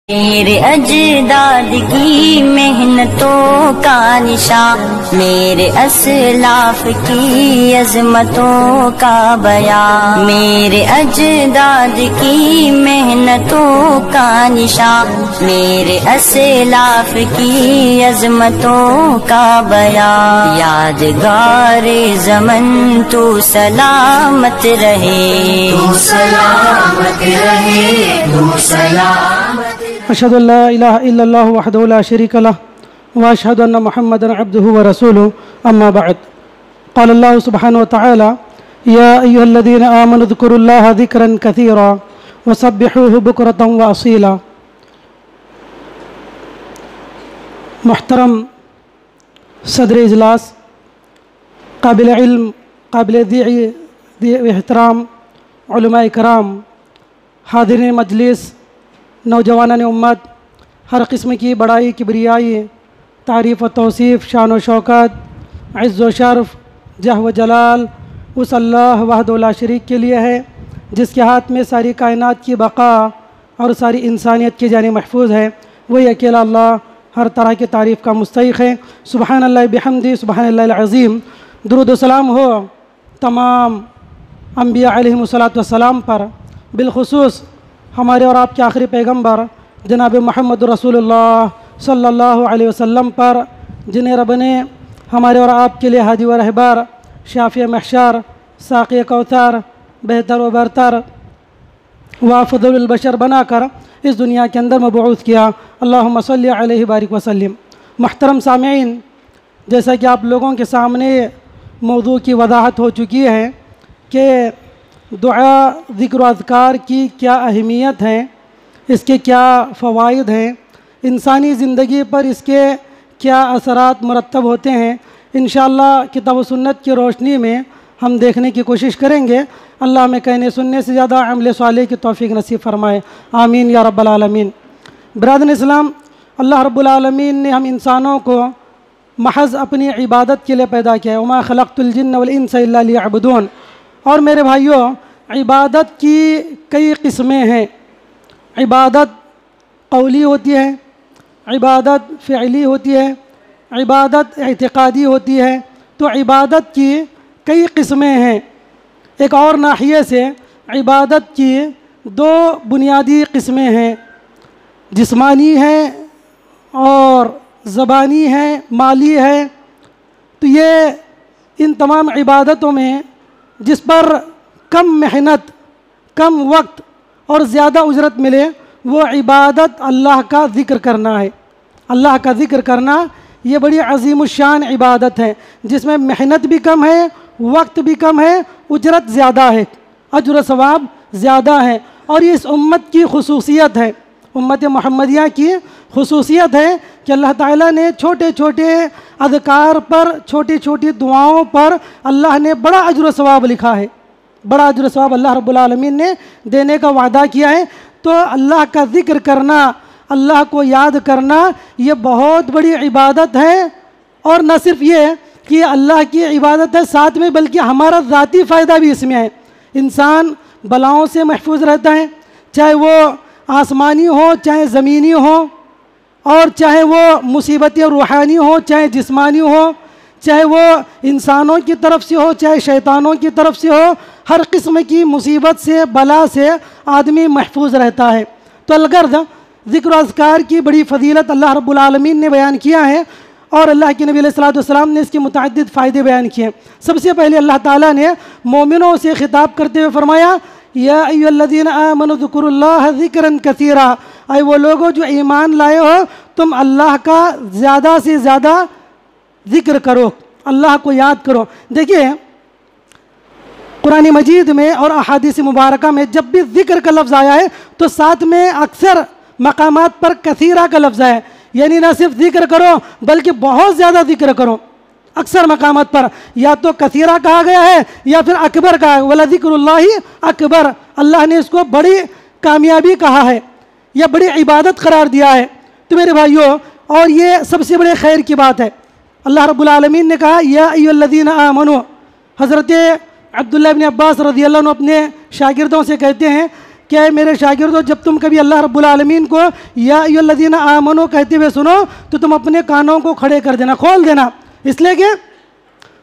میرے اجداد کی محنتوں کا نشان، میرے اسلاف کی عظمتوں کا بیان، میرے اجداد کی محنتوں کا نشان، میرے اسلاف کی عظمتوں کا بیان، یادگار زمن تو سلامت رہے، تو سلامت رہے، تو سلامت۔ اشهد ان لا اله الا الله وحده لا شريك له واشهد ان محمدا عبده ورسوله اما بعد. قال الله سبحانه وتعالى: يا ايها الذين امنوا اذكروا الله ذكرا كثيرا وسبحوه بكرة واصيلا. محترم صدر اجلاس، قابل علم، قابل ذی احترام علماء کرام، حاضرین مجلس، نوجوانان امت، ہر قسم کی بڑائی، کبریائی، تعریف و توصیف، شان و شوکت، عز و شرف، جہ و جلال اس اللہ وحدہ لا شریک کے لیے ہے جس کے ہاتھ میں ساری کائنات کی بقا اور ساری انسانیت کی جان محفوظ ہے۔ وہی اکیلا اللہ ہر طرح کی تعریف کا مستحق ہے۔ سبحان اللہ بحمدہ، سبحان اللہ العظیم۔ درود و سلام ہو تمام انبیاء علیہم الصلاۃ والسلام پر، بالخصوص ہمارے اور آپ کے آخری پیغمبر جناب محمد رسول اللہ صلی اللہ علیہ وسلم پر، جنہیں رب نے ہمارے اور آپ کے لیے ہادی و رہبر، شافع محشر، ساقی کوثر، بہتر و برتر و افضل البشر بنا کر اس دنیا کے اندر مبعوث کیا۔ اللہم صلی علیہ بارک وسلم۔ محترم سامعین، جیسا کہ آپ لوگوں کے سامنے موضوع کی وضاحت ہو چکی ہے کہ دعا، ذکر و اذکار کی کیا اہمیت ہے، اس کے کیا فوائد ہیں، انسانی زندگی پر اس کے کیا اثرات مرتب ہوتے ہیں، انشاءاللہ کتاب و سنت کی روشنی میں ہم دیکھنے کی کوشش کریں گے۔ اللہ ہمیں کہنے سننے سے زیادہ عمل صالح کی توفیق نصیب فرمائے، آمین یا رب العالمین۔ برادران اسلام، اللہ رب العالمین نے ہم انسانوں کو محض اپنی عبادت کے لیے پیدا کیا ہے، وما خلقت الجن والانس الا لیعبدون۔ اور میرے بھائیوں، عبادت کی کئی قسمیں ہیں۔ عبادت قولی ہوتی ہے، عبادت فعلی ہوتی ہے، عبادت اعتقادی ہوتی ہے۔ تو عبادت کی کئی قسمیں ہیں۔ ایک اور ناحیے سے عبادت کی دو بنیادی قسمیں ہیں، جسمانی ہے اور زبانی ہے، مالی ہے۔ تو یہ ان تمام عبادتوں میں جس پر کم محنت، کم وقت اور زیادہ اجرت ملے، وہ عبادت اللہ کا ذکر کرنا ہے۔ اللہ کا ذکر کرنا یہ بڑی عظیم الشان عبادت ہے، جس میں محنت بھی کم ہے، وقت بھی کم ہے، اجرت زیادہ ہے، اجر و ثواب زیادہ ہے۔ اور یہ اس امت کی خصوصیت ہے، امت محمدیہ کی خصوصیت ہے کہ اللہ تعالیٰ نے چھوٹے چھوٹے اذکار پر، چھوٹی چھوٹی دعاؤں پر اللہ نے بڑا اجر و ثواب لکھا ہے، بڑا اجر و ثواب اللہ رب العالمین نے دینے کا وعدہ کیا ہے۔ تو اللہ کا ذکر کرنا، اللہ کو یاد کرنا، یہ بہت بڑی عبادت ہے۔ اور نہ صرف یہ کہ اللہ کی عبادت ہے، ساتھ میں بلکہ ہمارا ذاتی فائدہ بھی اس میں ہے۔ انسان بلاؤں سے محفوظ رہتا ہے، چاہے وہ آسمانی ہو، چاہے زمینی ہو، اور چاہے وہ مصیبت روحانی ہو، چاہے جسمانی ہو، چاہے وہ انسانوں کی طرف سے ہو، چاہے شیطانوں کی طرف سے ہو، ہر قسم کی مصیبت سے، بلا سے آدمی محفوظ رہتا ہے۔ تو الغرض ذکر و اذکار کی بڑی فضیلت اللہ رب العالمین نے بیان کیا ہے، اور اللہ کے نبی علیہ الصلوۃ والسلام نے اس کے متعدد فائدے بیان کیے۔ سب سے پہلے اللہ تعالیٰ نے مومنوں سے خطاب کرتے ہوئے فرمایا: یا ایھا الذین آمنوا اذکروا اللہ ذکرا کثیرا، اے وہ لوگوں جو ایمان لائے ہو، تم اللہ کا زیادہ سے زیادہ ذکر کرو، اللہ کو یاد کرو۔ دیکھیے، قرآن مجید میں اور احادیث مبارکہ میں جب بھی ذکر کا لفظ آیا ہے تو ساتھ میں اکثر مقامات پر کثیرہ کا لفظ ہے، یعنی نہ صرف ذکر کرو بلکہ بہت زیادہ ذکر کرو۔ اکثر مقامات پر یا تو کثیرہ کہا گیا ہے یا پھر اکبر کہا ہے، وَلَذِكْرُ اللَّهِ اکبر، اللہ نے اس کو بڑی کامیابی کہا ہے یا بڑی عبادت قرار دیا ہے۔ تو میرے بھائیوں، اور یہ سب سے بڑے خیر کی بات ہے۔ اللہ رب العالمین نے کہا: یا ایھا الذین آمنوا۔ حضرت عبداللہ ابن عباس رضی اللہ عنہ اپنے شاگردوں سے کہتے ہیں کہ اے میرے شاگردوں جب تم کبھی اللہ رب العالمین کو یا ایھا الذین آمنو کہتے ہوئے سنو تو تم اپنے کانوں کو کھڑے کر دینا، کھول دینا، اس لیے کہ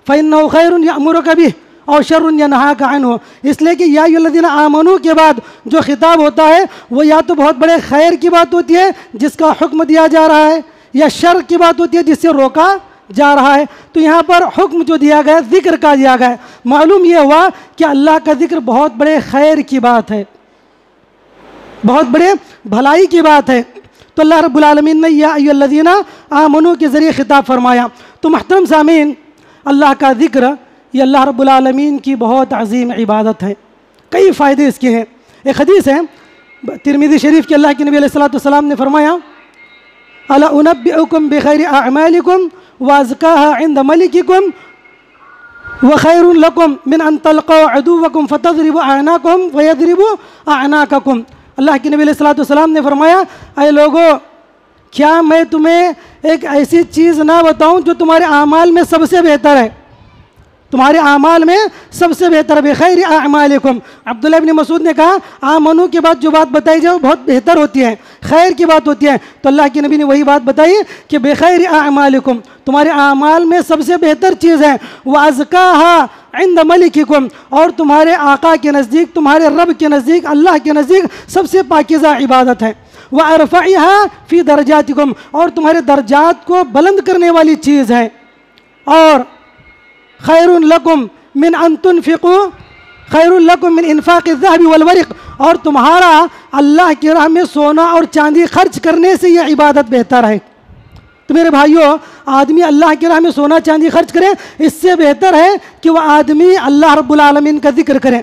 فَإِنَّهُ خَيْرٌ يَأْمُرُكَ بِهِ اور شَرٌ يَنْهَاكَ عَنْهُ، اس لیے کہ یا ایھا الذین آمنو کے بعد جو خطاب ہوتا ہے وہ یا تو بہت بڑے خیر کی بات ہوتی ہے جس کا حکم دیا جا رہا ہے، یا شر کی بات ہوتی ہے جس سے روکا جا رہا ہے۔ تو یہاں پر حکم جو دیا گیا ذکر کا دیا گیا، معلوم یہ ہوا کہ اللہ کا ذکر بہت بڑے خیر کی بات ہے، بہت بڑے بھلائی کی بات ہے۔ تو اللہ رب العالمین نے یا ایھا الذین آمنو کے ذریعے خطاب فرمایا۔ تو محترم سامعین، اللہ کا ذکر یہ اللہ رب العالمین کی بہت عظیم عبادت ہے، کئی فائدے اس کے ہیں۔ ایک حدیث ہے ترمذی شریف کے، اللہ کے نبی علیہ الصلوۃ والسلام نے فرمایا الا انبئکم بخیر اعمالکم وازکاها عند ملککم وخیر لکم من ان تلقوا عدوکم فتضربوا اعناقهم ویضربوا اعناقکم۔ اللہ کے نبی علیہ الصلوۃ والسلام نے فرمایا اے لوگو، کیا میں تمہیں ایک ایسی چیز نہ بتاؤں جو تمہارے اعمال میں سب سے بہتر ہے، تمہارے اعمال میں سب سے بہتر ہے، بخیر اعمالکم۔ عبداللہ ابن مسعود نے کہا آمنو کے بعد جو بات بتائی جائے وہ بہت بہتر ہوتی ہے، خیر کی بات ہوتی ہے، تو اللہ کے نبی نے وہی بات بتائی کہ بخیر اعمالکم، تمہارے اعمال میں سب سے بہتر چیز ہے، وازکاها عند ملککم، اور تمہارے آقا کے نزدیک، تمہارے رب کے نزدیک، اللہ کے نزدیک سب سے پاکیزہ عبادت ہے، وارفعها فی درجاتکم، اور تمہارے درجات کو بلند کرنے والی چیز ہے، اور خیر لکم من ان تنفقوا خیر لکم من انفاق الذهب والورق، اور تمہارا اللہ کی راہ میں سونا اور چاندی خرچ کرنے سے یہ عبادت بہتر ہے۔ تو میرے بھائیوں، آدمی اللہ کی راہ میں سونا چاندی خرچ کرے اس سے بہتر ہے کہ وہ آدمی اللہ رب العالمین کا ذکر کرے۔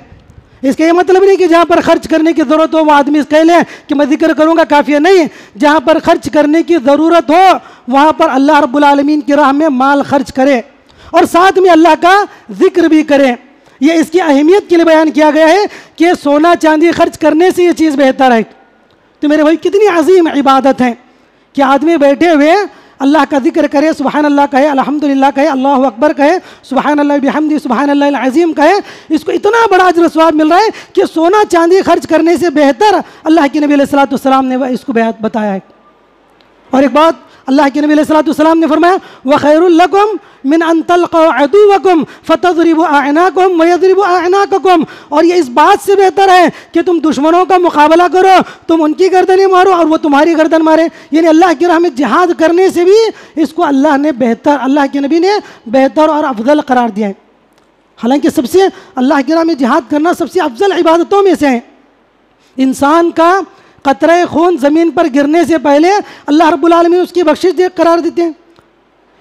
اس کا یہ مطلب نہیں کہ جہاں پر خرچ کرنے کی ضرورت ہو وہ آدمی کہہ لے کہ میں ذکر کروں گا، کافی ہے، نہیں، جہاں پر خرچ کرنے کی ضرورت ہو وہاں پر اللہ رب العالمین کی راہ میں مال خرچ کرے اور ساتھ میں اللہ کا ذکر بھی کرے۔ یہ اس کی اہمیت کے لیے بیان کیا گیا ہے کہ سونا چاندی خرچ کرنے سے یہ چیز بہتر ہے۔ تو میرے بھائی کتنی عظیم عبادت ہے کہ آدمی بیٹھے ہوئے اللہ کا ذکر کرے، سبحان اللہ کہے، الحمدللہ کہے، اللہ اکبر کہے، سبحان اللہ بحمدہ، سبحان اللہ العظیم کہے، اس کو اتنا بڑا اجر و ثواب مل رہا ہے کہ سونا چاندی خرچ کرنے سے بہتر اللہ کے نبی علیہ الصلوۃ والسلام نے اس کو بتایا ہے۔ اور ایک بات اللہ کے نبی علیہ الصلوۃ والسلام نے فرمایا وَخَيْرٌ لَكُمْ مِنْ أَن تَلْقَوْا عَدُوَّكُمْ فَتَضْرِبُوا أَعْنَاقَهُمْ وَيَضْرِبُوا أَعْنَاقَكُمْ، اور یہ اس بات سے بہتر ہے کہ تم دشمنوں کا مقابلہ کرو، تم ان کی گردنیں مارو اور وہ تمہاری گردن مارے، یعنی اللہ کی راہ میں جہاد کرنے سے بھی اس کو اللہ نے بہتر، اللہ کے نبی نے بہتر اور افضل قرار دیا ہے۔ حالانکہ سب سے اللہ کی راہ میں جہاد کرنا سب سے افضل عبادتوں میں سے ہے۔ انسان کا قطرہ خون زمین پر گرنے سے پہلے اللہ رب العالمین اس کی بخشش قرار دیتے ہیں،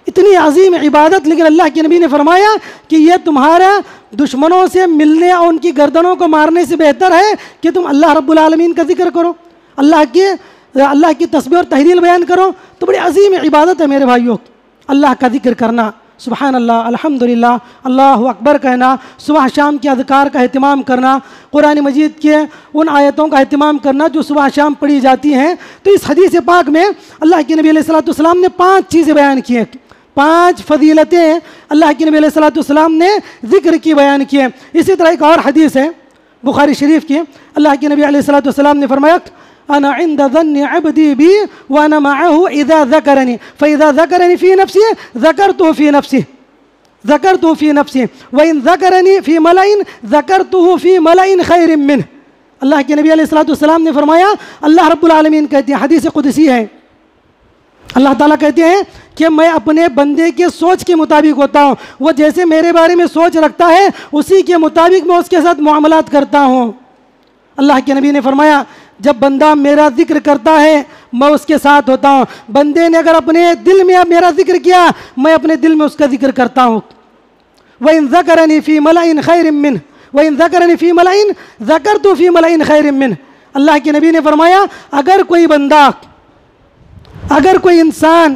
اتنی عظیم عبادت، لیکن اللہ کے نبی نے فرمایا کہ یہ تمہارا دشمنوں سے ملنے اور ان کی گردنوں کو مارنے سے بہتر ہے کہ تم اللہ رب العالمین کا ذکر کرو، اللہ کی تسبیح اور تحلیل بیان کرو۔ تو بڑی عظیم عبادت ہے میرے بھائیوں، اللہ کا ذکر کرنا، سبحان اللہ، الحمدللہ، اللہ اکبر کہنا، صبح شام کے اذکار کا اہتمام کرنا، قرآن مجید کے ان آیتوں کا اہتمام کرنا جو صبح شام پڑھی جاتی ہیں۔ تو اس حدیث پاک میں اللہ کے نبی علیہ الصلوۃ والسلام نے 5 چیزیں بیان کی ہیں، 5 فضیلتیں اللہ کے نبی علیہ الصلوۃ والسلام نے ذکر کی بیان کی ہیں۔ اسی طرح ایک اور حدیث ہے بخاری شریف کی، اللہ کے نبی علیہ الصلوۃ والسلام نے فرمایا انا عند ظن عبدی بی وانا معه اذا ذکرنی فاذا ذکرنی فی نفسی ذکرته فی نفسی ذکرته فی نفسی وان ذکرنی فی ملأ ذکرته فی ملأ خیر منه۔ اللہ کے نبی علیہ الصلوۃ والسلام نے فرمایا، اللہ رب العالمین کہتے ہیں، حدیث قدسی ہے، اللہ تعالیٰ کہتے ہیں کہ میں اپنے بندے کے سوچ کے مطابق ہوتا ہوں، وہ جیسے میرے بارے میں سوچ رکھتا ہے اسی کے مطابق میں اس کے ساتھ معاملات کرتا ہوں۔ اللہ کے نبی نے فرمایا جب بندہ میرا ذکر کرتا ہے میں اس کے ساتھ ہوتا ہوں، بندے نے اگر اپنے دل میں میرا ذکر کیا میں اپنے دل میں اس کا ذکر کرتا ہوں۔ وَإِن ذَكَرَنِي فِي مَلَئٍ خَيْرٍ مِّنْهُ وَإِن ذَكَرَنِي فِي مَلَئٍ ذَكَرْتُهُ فِي مَلَئٍ خَيْرٍ مِّنْهُ۔ اللہ کے نبی نے فرمایا اگر کوئی بندہ، اگر کوئی انسان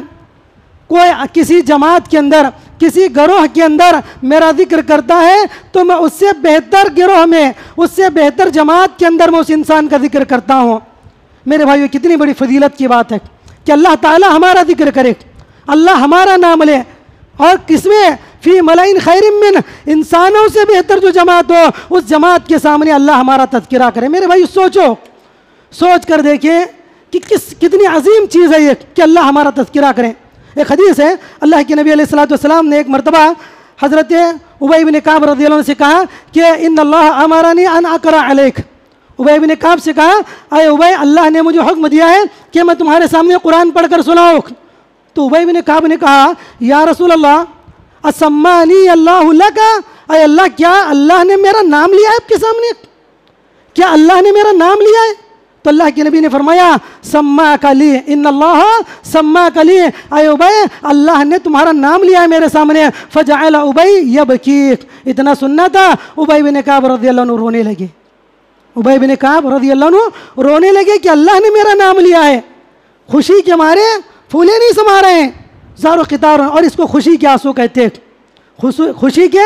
کوئی کسی جماعت کے اندر، کسی گروہ کے اندر میرا ذکر کرتا ہے تو میں اس سے بہتر گروہ میں، اس سے بہتر جماعت کے اندر میں اس انسان کا ذکر کرتا ہوں۔ میرے بھائیو کتنی بڑی فضیلت کی بات ہے کہ اللہ تعالی ہمارا ذکر کرے، اللہ ہمارا نام لے، اور کس میں؟ فی ملئ خیر من، انسانوں سے بہتر جو جماعت ہو اس جماعت کے سامنے اللہ ہمارا تذکرہ کرے۔ میرے بھائی سوچ کر دیکھیں کہ کتنی عظیم چیز ہے یہ کہ اللہ ہمارا تذکرہ کریں۔ ایک حدیث ہے، اللہ کے نبی علیہ السلام نے ایک مرتبہ حضرت ابی بن کعب رضی اللہ عنہ سے کہا کہ ان اللہ امرنی ان اقرأ علیک، ابی بن کعب سے کہا اے ابی، اللہ نے مجھے حکم دیا ہے کہ میں تمہارے سامنے قرآن پڑھ کر سناؤں۔ تو ابی بن کعب نے کہا یا رسول اللہ اسمانی اللہ لک، اے اللہ کیا اللہ نے میرا نام لیا ہے آپ کے سامنے؟ کیا اللہ نے میرا نام لیا ہے؟ تو اللہ کے نبی نے فرمایا سماک لی، ان اللہ سماک لی، اے ابی اللہ نے تمہارا نام لیا ہے میرے سامنے۔ فجعل ابی یبکی، اتنا سننا تھا ابی بن کعب رضی اللہ عنہ رونے لگے، ابی بن کعب رضی اللہ عنہ رونے لگے کہ اللہ نے میرا نام لیا ہے۔ خوشی کے مارے پھولے نہیں سما رہے ہیں، زار و قطار، اور اس کو خوشی کے آنسو کہتے ہیں۔ خوشی کے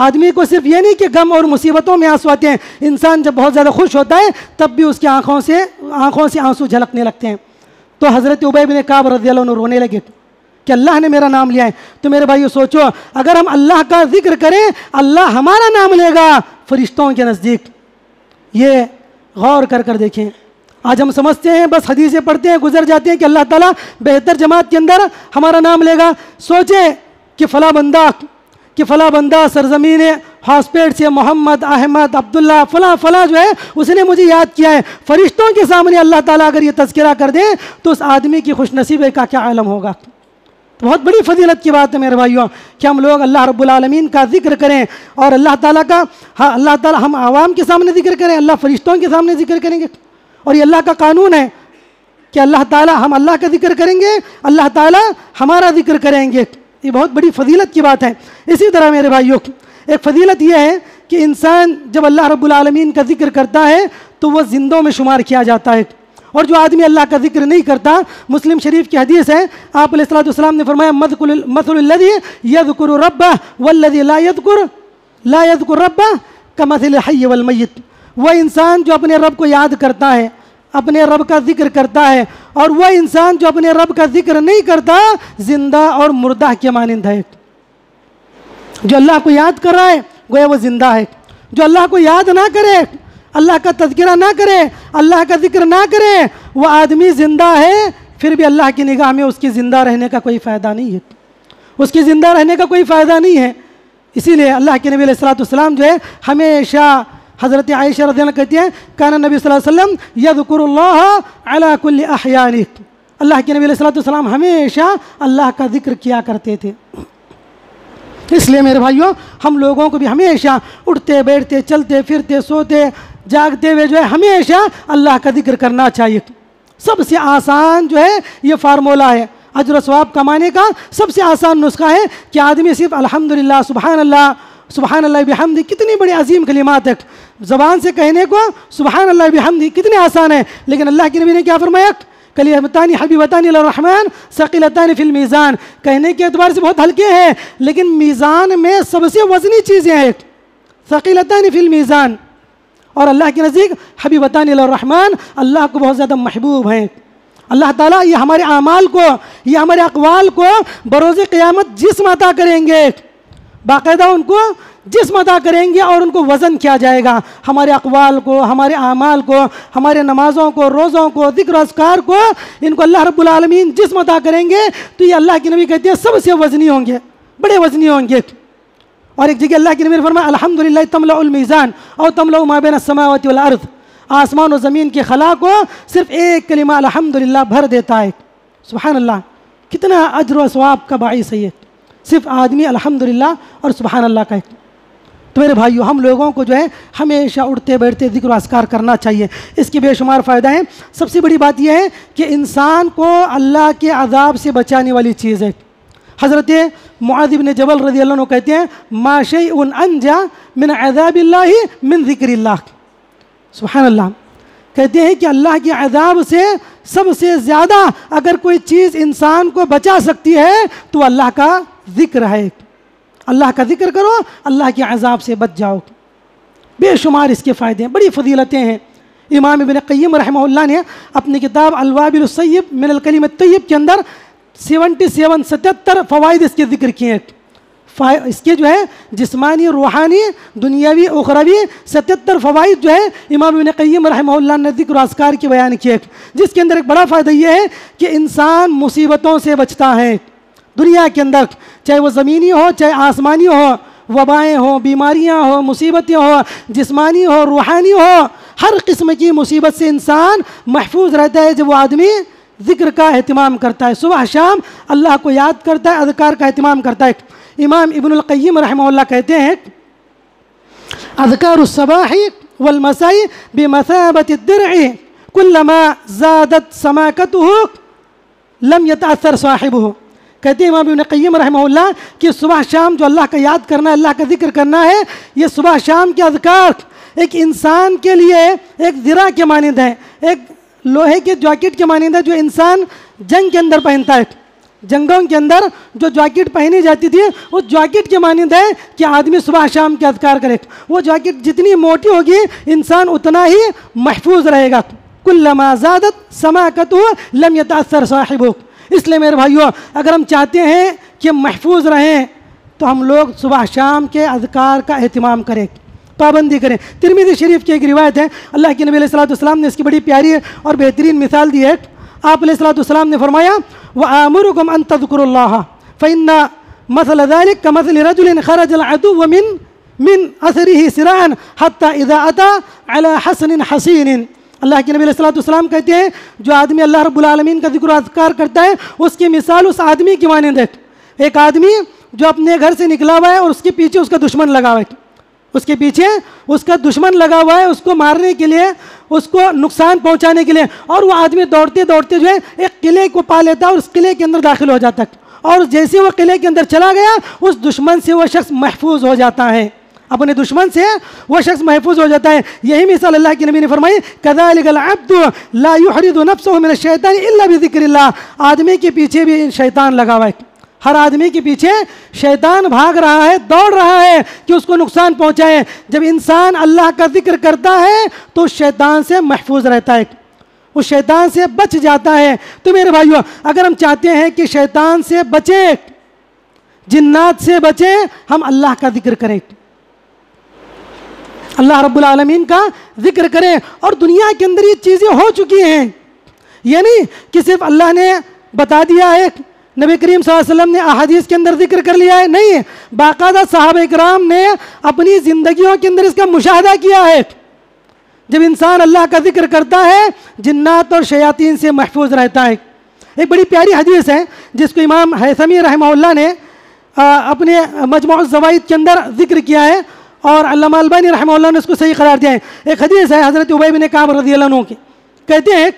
آدمی کو صرف یہ نہیں کہ غم اور مصیبتوں میں آنسو آتے ہیں، انسان جب بہت زیادہ خوش ہوتا ہے تب بھی اس کی آنکھوں سے آنسو جھلکنے لگتے ہیں۔ تو حضرت ابی بن کعب رضی اللہ عنہ رونے لگے کہ اللہ نے میرا نام لیا ہے۔ تو میرے بھائیو سوچو، اگر ہم اللہ کا ذکر کریں اللہ ہمارا نام لے گا فرشتوں کے نزدیک۔ یہ غور کر دیکھیں۔ آج ہم سمجھتے ہیں بس حدیثیں پڑھتے ہیں گزر جاتے ہیں کہ اللہ تعالیٰ بہتر جماعت کے اندر ہمارا نام لے گا۔ سوچیں کہ فلاں بندہ سرزمین ہاسپیٹ سے محمد احمد عبداللہ فلاں جو ہے اس نے مجھے یاد کیا ہے۔ فرشتوں کے سامنے اللہ تعالیٰ اگر یہ تذکرہ کر دیں تو اس آدمی کی خوش نصیبی کا کیا عالم ہوگا۔ تو بہت بڑی فضیلت کی بات ہے میرے بھائیوں کہ ہم لوگ اللہ رب العالمین کا ذکر کریں، اور اللہ تعالیٰ ہم عوام کے سامنے ذکر کریں، اللہ فرشتوں کے سامنے ذکر کریں گے۔ اور یہ اللہ کا قانون ہے کہ اللہ تعالیٰ ہم اللہ کا ذکر کریں گے، اللہ تعالیٰ ہمارا ذکر کریں گے۔ یہ بہت بڑی فضیلت کی بات ہے۔ اسی طرح میرے بھائیوں ایک فضیلت یہ ہے کہ انسان جب اللہ رب العالمین کا ذکر کرتا ہے تو وہ زندوں میں شمار کیا جاتا ہے، اور جو آدمی اللہ کا ذکر نہیں کرتا، مسلم شریف کی حدیث ہے، آپ علیہ السلام نے فرمایا مثل الذی یذکر ربہ والذی لا یذکر ربہ کمثل الحی والمیت۔ وہ انسان جو اپنے رب کو یاد کرتا ہے، اپنے رب کا ذکر کرتا ہے، اور وہ انسان جو اپنے رب کا ذکر نہیں کرتا زندہ اور مردہ کے مانند ہے۔ جو اللہ کو یاد کر رہا ہے گویا وہ زندہ ہے، جو اللہ کو یاد نہ کرے، اللہ کا تذکرہ نہ کرے، اللہ کا ذکر نہ کرے، وہ آدمی زندہ ہے، پھر بھی اللہ کی نگاہ میں اس کی زندہ رہنے کا کوئی فائدہ نہیں ہے، اس کی زندہ رہنے کا کوئی فائدہ نہیں ہے۔ اسی لیے اللہ کے نبی علیہ السلام جو ہے ہمیشہ، حضرت عائشہ رضی اللہ عنہ کہتی ہیں کان نبی صلی اللہ علیہ وسلم یذکر اللہ علی کل احیانہ، اللہ کے نبی علیہ السلام ہمیشہ اللہ کا ذکر کیا کرتے تھے۔ اس لیے میرے بھائیوں ہم لوگوں کو بھی ہمیشہ اٹھتے بیٹھتے چلتے پھرتے سوتے جاگتے ہوئے جو ہے ہمیشہ اللہ کا ذکر کرنا چاہیے۔ سب سے آسان جو ہے یہ فارمولہ ہے، اجر و ثواب کمانے کا سب سے آسان نسخہ ہے کہ آدمی صرف الحمدللہ سبحان اللہ بحمدہ، کتنی بڑی عظیم کلمات ہے، زبان سے کہنے کو سبحان اللہ بحمدہ کتنے آسان ہے، لیکن اللہ کے نبی نے کیا فرمایا؟ کلمتان حبیبتان الی الرحمن ثقیلتان فی المیزان، کہنے کے اعتبار سے بہت ہلکے ہیں لیکن میزان میں سب سے وزنی چیزیں ہیں، ثقیلتان فی المیزان، اور اللہ کے نزدیک حبیبتان الی الرحمن، اللہ کو بہت زیادہ محبوب ہیں۔ اللہ تعالیٰ یہ ہمارے اعمال کو، یہ ہمارے اقوال کو بروز قیامت جسم عطا کریں گے، باقاعدہ ان کو جسم عطا کریں گے اور ان کو وزن کیا جائے گا، ہمارے اقوال کو، ہمارے اعمال کو، ہمارے نمازوں کو، روزوں کو، ذکر و اذکار کو، ان کو اللہ رب العالمین جسم عطا کریں گے تو یہ اللہ کے نبی کہتے ہیں سب سے وزنی ہوں گے، بڑے وزنی ہوں گے۔ اور ایک جگہ اللہ کے نبی نے فرمایا الحمدللہ تملأ المیزان او تملأ ما بین السماوات والارض، آسمان و زمین کے خلا کو صرف ایک کلمہ الحمدللہ بھر دیتا ہے۔ سبحان اللہ، کتنا اجر و ثواب کا باعث ہے یہ، صرف آدمی الحمدللہ اور سبحان اللہ کا۔ تو میرے بھائیو ہم لوگوں کو جو ہے ہمیشہ اٹھتے بیٹھتے ذکر و اذکار کرنا چاہیے، اس کے بے شمار فائدہ ہیں۔ سب سے بڑی بات یہ ہے کہ انسان کو اللہ کے عذاب سے بچانے والی چیز ہے۔ حضرت معاذ بن جبل رضی اللہ عنہ کہتے ہیں ما شیء انجا من عذاب اللہ من ذکر اللہ، سبحان اللہ، کہتے ہیں کہ اللہ کے عذاب سے سب سے زیادہ اگر کوئی چیز انسان کو بچا سکتی ہے تو اللہ کا ذکر ہے۔ اللہ کا ذکر کرو، اللہ کے عذاب سے بچ جاؤ۔ بے شمار اس کے فائدے ہیں، بڑی فضیلتیں ہیں۔ امام ابن قیم رحمہ اللہ نے اپنی کتاب الوابل الصیب من الکلم الطیب کے اندر 77 فوائد اس کے ذکر کیے ہیں۔ اس کے جو ہے جسمانی، روحانی، دنیاوی، اخروی 77 فوائد جو ہے امام ابن قیم رحمہ اللہ نے ذکر و اذکار کی بیان کیے، جس کے اندر ایک بڑا فائدہ یہ ہے کہ انسان مصیبتوں سے بچتا ہے دنیا کے اندر، چاہے وہ زمینی ہو چاہے آسمانی ہو، وبائیں ہوں، بیماریاں ہوں، مصیبتیں ہوں، جسمانی ہو، روحانی ہو، ہر قسم کی مصیبت سے انسان محفوظ رہتا ہے جب وہ آدمی ذکر کا اہتمام کرتا ہے، صبح شام اللہ کو یاد کرتا ہے، اذکار کا اہتمام کرتا ہے۔ امام ابن القیم رحمہ اللہ کہتے ہیں اذکار الصباح والمساء بمثابۃ الدرع کلما زادت سماکتہ لم یتأثر صاحبہ۔ کہتے ہیں امام ابن قیم رحمہ اللہ کہ صبح شام جو اللہ کا یاد کرنا ہے، اللہ کا ذکر کرنا ہے، یہ صبح شام کے اذکار ایک انسان کے لیے ایک ذرا کے مانند ہے، ایک لوہے کے جاکٹ کے مانند ہے جو انسان جنگ کے اندر پہنتا ہے۔ جنگوں کے اندر جو جاکٹ پہنی جاتی تھی اس جاکٹ کے مانند ہے کہ آدمی صبح شام کے اذکار کرے، وہ جاکٹ جتنی موٹی ہوگی انسان اتنا ہی محفوظ رہے گا۔ کلما زادت سماکتہ لم یتأثر صاحبہ۔ اس لیے میرے بھائیوں، اگر ہم چاہتے ہیں کہ محفوظ رہیں تو ہم لوگ صبح شام کے اذکار کا اہتمام کریں، پابندی کریں۔ ترمذی شریف کی ایک روایت ہے، اللہ کے نبی علیہ الصلوۃ والسلام نے اس کی بڑی پیاری اور بہترین مثال دی ہے۔ آپ علیہ الصلوۃ والسلام نے فرمایا وَآمُرُكُمْ أَن تَذْكُرُوا اللَّهَ فَإِنَّ مَثَلَ ذَلِكَ كَمَثَلِ رَجُلٍ خَرَجَ الْعَدُوُّ مِنْ أَثَرِهِ سِرَاعًا حَتَّى إِذَا أَتَى عَلَى حَصْنٍ حَصِينٍ۔ اللہ کے نبی علیہ الصلوۃ والسلام کہتے ہیں جو آدمی اللہ رب العالمین کا ذکر و اذکار کرتا ہے اس کی مثال اس آدمی کی مانند ہے۔ ایک آدمی جو اپنے گھر سے نکلا ہوا ہے اور اس کے پیچھے اس کا دشمن لگا ہوا ہے، اس کے پیچھے اس کا دشمن لگا ہوا ہے، اس کو مارنے کے لیے، اس کو نقصان پہنچانے کے لیے، اور وہ آدمی دوڑتے دوڑتے جو ہے ایک قلعے کو پا لیتا ہے اور اس قلعے کے اندر داخل ہو جاتا ہے، اور جیسے وہ قلعے کے اندر چلا گیا اس دشمن سے وہ شخص محفوظ ہو جاتا ہے، اپنے دشمن سے وہ شخص محفوظ ہو جاتا ہے۔ یہی مثال اللہ کے نبی نے فرمائی كَذَلِكَ الْعَبْدُ لَا يُحْرِدُ نَفْسَهُ مِنَ الشَّيْطَانِ إِلَّا بِذِكْرِ اللَّهِ۔ آدمی کے پیچھے بھی شیطان لگا ہوا ہے، ہر آدمی کے پیچھے شیطان بھاگ رہا ہے، دوڑ رہا ہے کہ اس کو نقصان پہنچائے۔ جب انسان اللہ کا ذکر کرتا ہے تو شیطان سے محفوظ رہتا ہے، اس شیطان سے بچ جاتا ہے۔ تو میرے بھائیوں، اگر ہم چاہتے ہیں کہ شیطان سے بچیں، جنات سے بچیں، ہم اللہ کا ذکر کریں، اللہ رب العالمین کا ذکر کریں۔ اور دنیا کے اندر یہ چیزیں ہو چکی ہیں، یہ نہیں کہ صرف اللہ نے بتا دیا ہے، نبی کریم صلی اللہ علیہ وسلم نے احادیث کے اندر ذکر کر لیا ہے، نہیں، باقاعدہ صحابہ اکرام نے اپنی زندگیوں کے اندر اس کا مشاہدہ کیا ہے۔ جب انسان اللہ کا ذکر کرتا ہے جنات اور شیاطین سے محفوظ رہتا ہے۔ ایک بڑی پیاری حدیث ہے جس کو امام حیثمی رحمہ اللہ نے اپنے مجموع الزوائد کے اندر ذکر کیا ہے، اور علامہ البانی رحمہ اللہ نے اس کو صحیح قرار دیا ہے۔ ایک حدیث ہے حضرت ابی بن کعب رضی اللہ عنہ کی، کہتے ہیں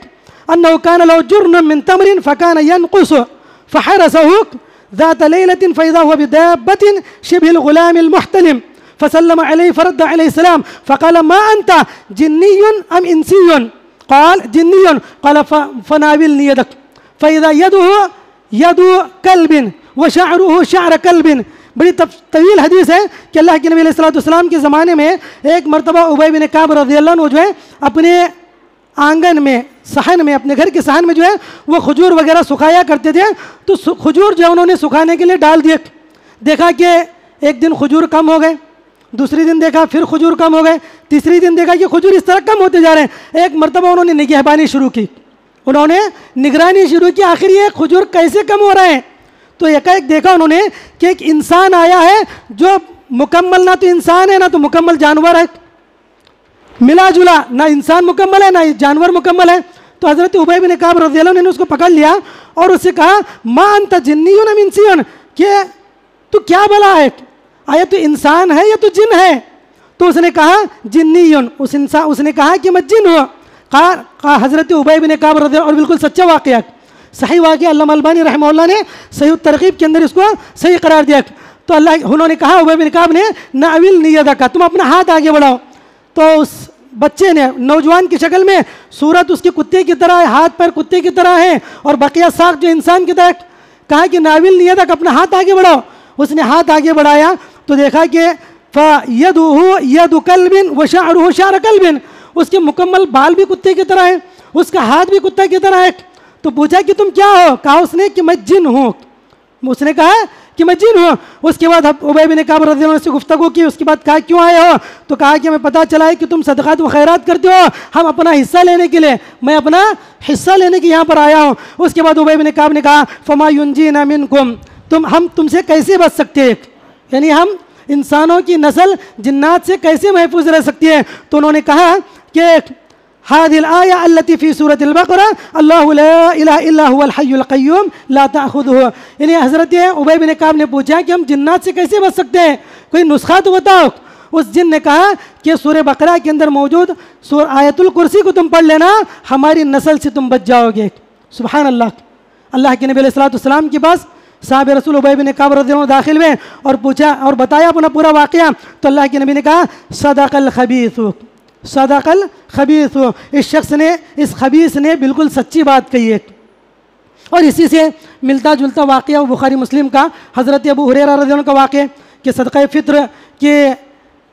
انہ کان لو جرن من تمر فکان ینقص فحرسه ذات ليلة فإذا هو بدابة شبه الغلام المحتلم فسلم عليه فرد عليه السلام فقال ما أنت جني أم إنسي؟ قال جني، قال فناولني يدك فإذا يده يد كلب وشعره شعر كلب۔ بڑی طویل حدیث ہے کہ اللہ کے نبی علیہ الصلوۃ والسلام کے زمانے میں ایک مرتبہ ابی بن کعب رضی اللہ عنہ جو ہے اپنے آنگن میں، صحن میں، اپنے گھر کے صحن میں جو ہے وہ کھجور وغیرہ سکھایا کرتے تھے، تو کھجور جو ہے انہوں نے سکھانے کے لیے ڈال دیے۔ دیکھا کہ ایک دن کھجور کم ہو گئے، دوسری دن دیکھا پھر کھجور کم ہو گئے، تیسری دن دیکھا کہ کھجور اس طرح کم ہوتے جا رہے ہیں۔ ایک مرتبہ انہوں نے نگہبانی شروع کی، انہوں نے نگرانی شروع کی، آخر یہ کھجور کیسے کم ہو رہے ہیں؟ تو ایک دیکھا انہوں نے کہ ایک انسان آیا ہے جو مکمل نہ تو انسان ہے نہ تو مکمل جانور ہے، ملا جلا، نہ انسان مکمل ہے نہ جانور مکمل ہے۔ تو حضرت ابی بن کعب رضی اللہ عنہ نے اس کو پکڑ لیا اور اس سے کہا ما انت جنی ام انسی، کہ تو کیا بلا ہے، آیا تو انسان ہے یا تو جن ہے؟ تو اس نے کہا جنی، اس نے کہا کہ میں جن ہوں۔ کہا حضرت ابی بن کعب رضی اللہ عنہ، اور بالکل سچا واقعہ، صحیح واقعہ، علامہ البانی رحمہ اللہ نے صحیح الترغیب کے اندر اس کو صحیح قرار دیا۔ تو انہوں نے کہا ابی بن کعب نے ناولنی یدک، تم اپنا ہاتھ آگے بڑھاؤ۔ تو اس بچے نے، نوجوان کی شکل میں، صورت اس کے کتے کی طرح ہے، ہاتھ پیر کتے کی طرح ہے اور بقیہ ساکھ جو انسان کی طرح، کہا کہ ناولنی یدک، اپنا ہاتھ آگے بڑھاؤ۔ اس نے ہاتھ آگے بڑھایا تو دیکھا کہ فَيَدُهُ يَدُ كَلْبٍ وَشَعْرُهُ شَعْرَ كَلْبٍ، اس کے مکمل بال بھی کتے کی طرح ہیں، اس کا ہاتھ بھی کتے کی طرح ہے۔ تو پوچھا کہ تم کیا ہو؟ کہا اس نے کہ میں جن ہوں۔ اس نے کہا کہ میں جن ہوں. اس کے بعد ابی بن کعب رضی اللہ عنہ سے گفتگو کی. اس کے بعد کہا کیوں آئے ہو؟ تو کہا کہ ہمیں پتہ چلا ہے کہ تم صدقات و خیرات کرتے ہو, ہم اپنا حصہ لینے کے لیے, میں اپنا حصہ لینے کے یہاں پر آیا ہوں. اس کے بعد ابی بن کعب نے کہا فما ینجینا منکم, ہم تم سے کیسے بچ سکتے ہیں, یعنی ہم انسانوں کی نسل جنات سے کیسے محفوظ رہ سکتی ہے؟ تو انہوں نے کہا کہ هذه الآية التي في سورة البقرة الله لا إله إلا هو الحي القيوم لا تأخذه. یعنی حضرت ابی بن کعب نے پوچھا کہ ہم جنات سے کیسے بچ سکتے ہیں, کوئی نسخہ تو بتاؤ. اس جن نے کہا کہ سورہ بقرہ کے اندر موجود آیت الکرسی کو تم پڑھ لینا, ہماری نسل سے تم بچ جاؤ گے. سبحان اللہ. اللہ کے نبی علیہ الصلوۃ والسلام کے پاس صحابہ رسول ابی بن کعب رضی اللہ عنہ داخل ہوئے اور پوچھا اور بتایا اپنا پورا واقعہ. تو اللہ کے نبی نے کہا صدق الخبیث, صدق الخبیث, اس شخص نے, اس خبیث نے بالکل سچی بات کہی ہے. اور اسی سے ملتا جلتا واقعہ بخاری مسلم کا حضرت ابو ہریرہ رضی اللہ عنہ کا واقعہ کہ صدقہ فطر کے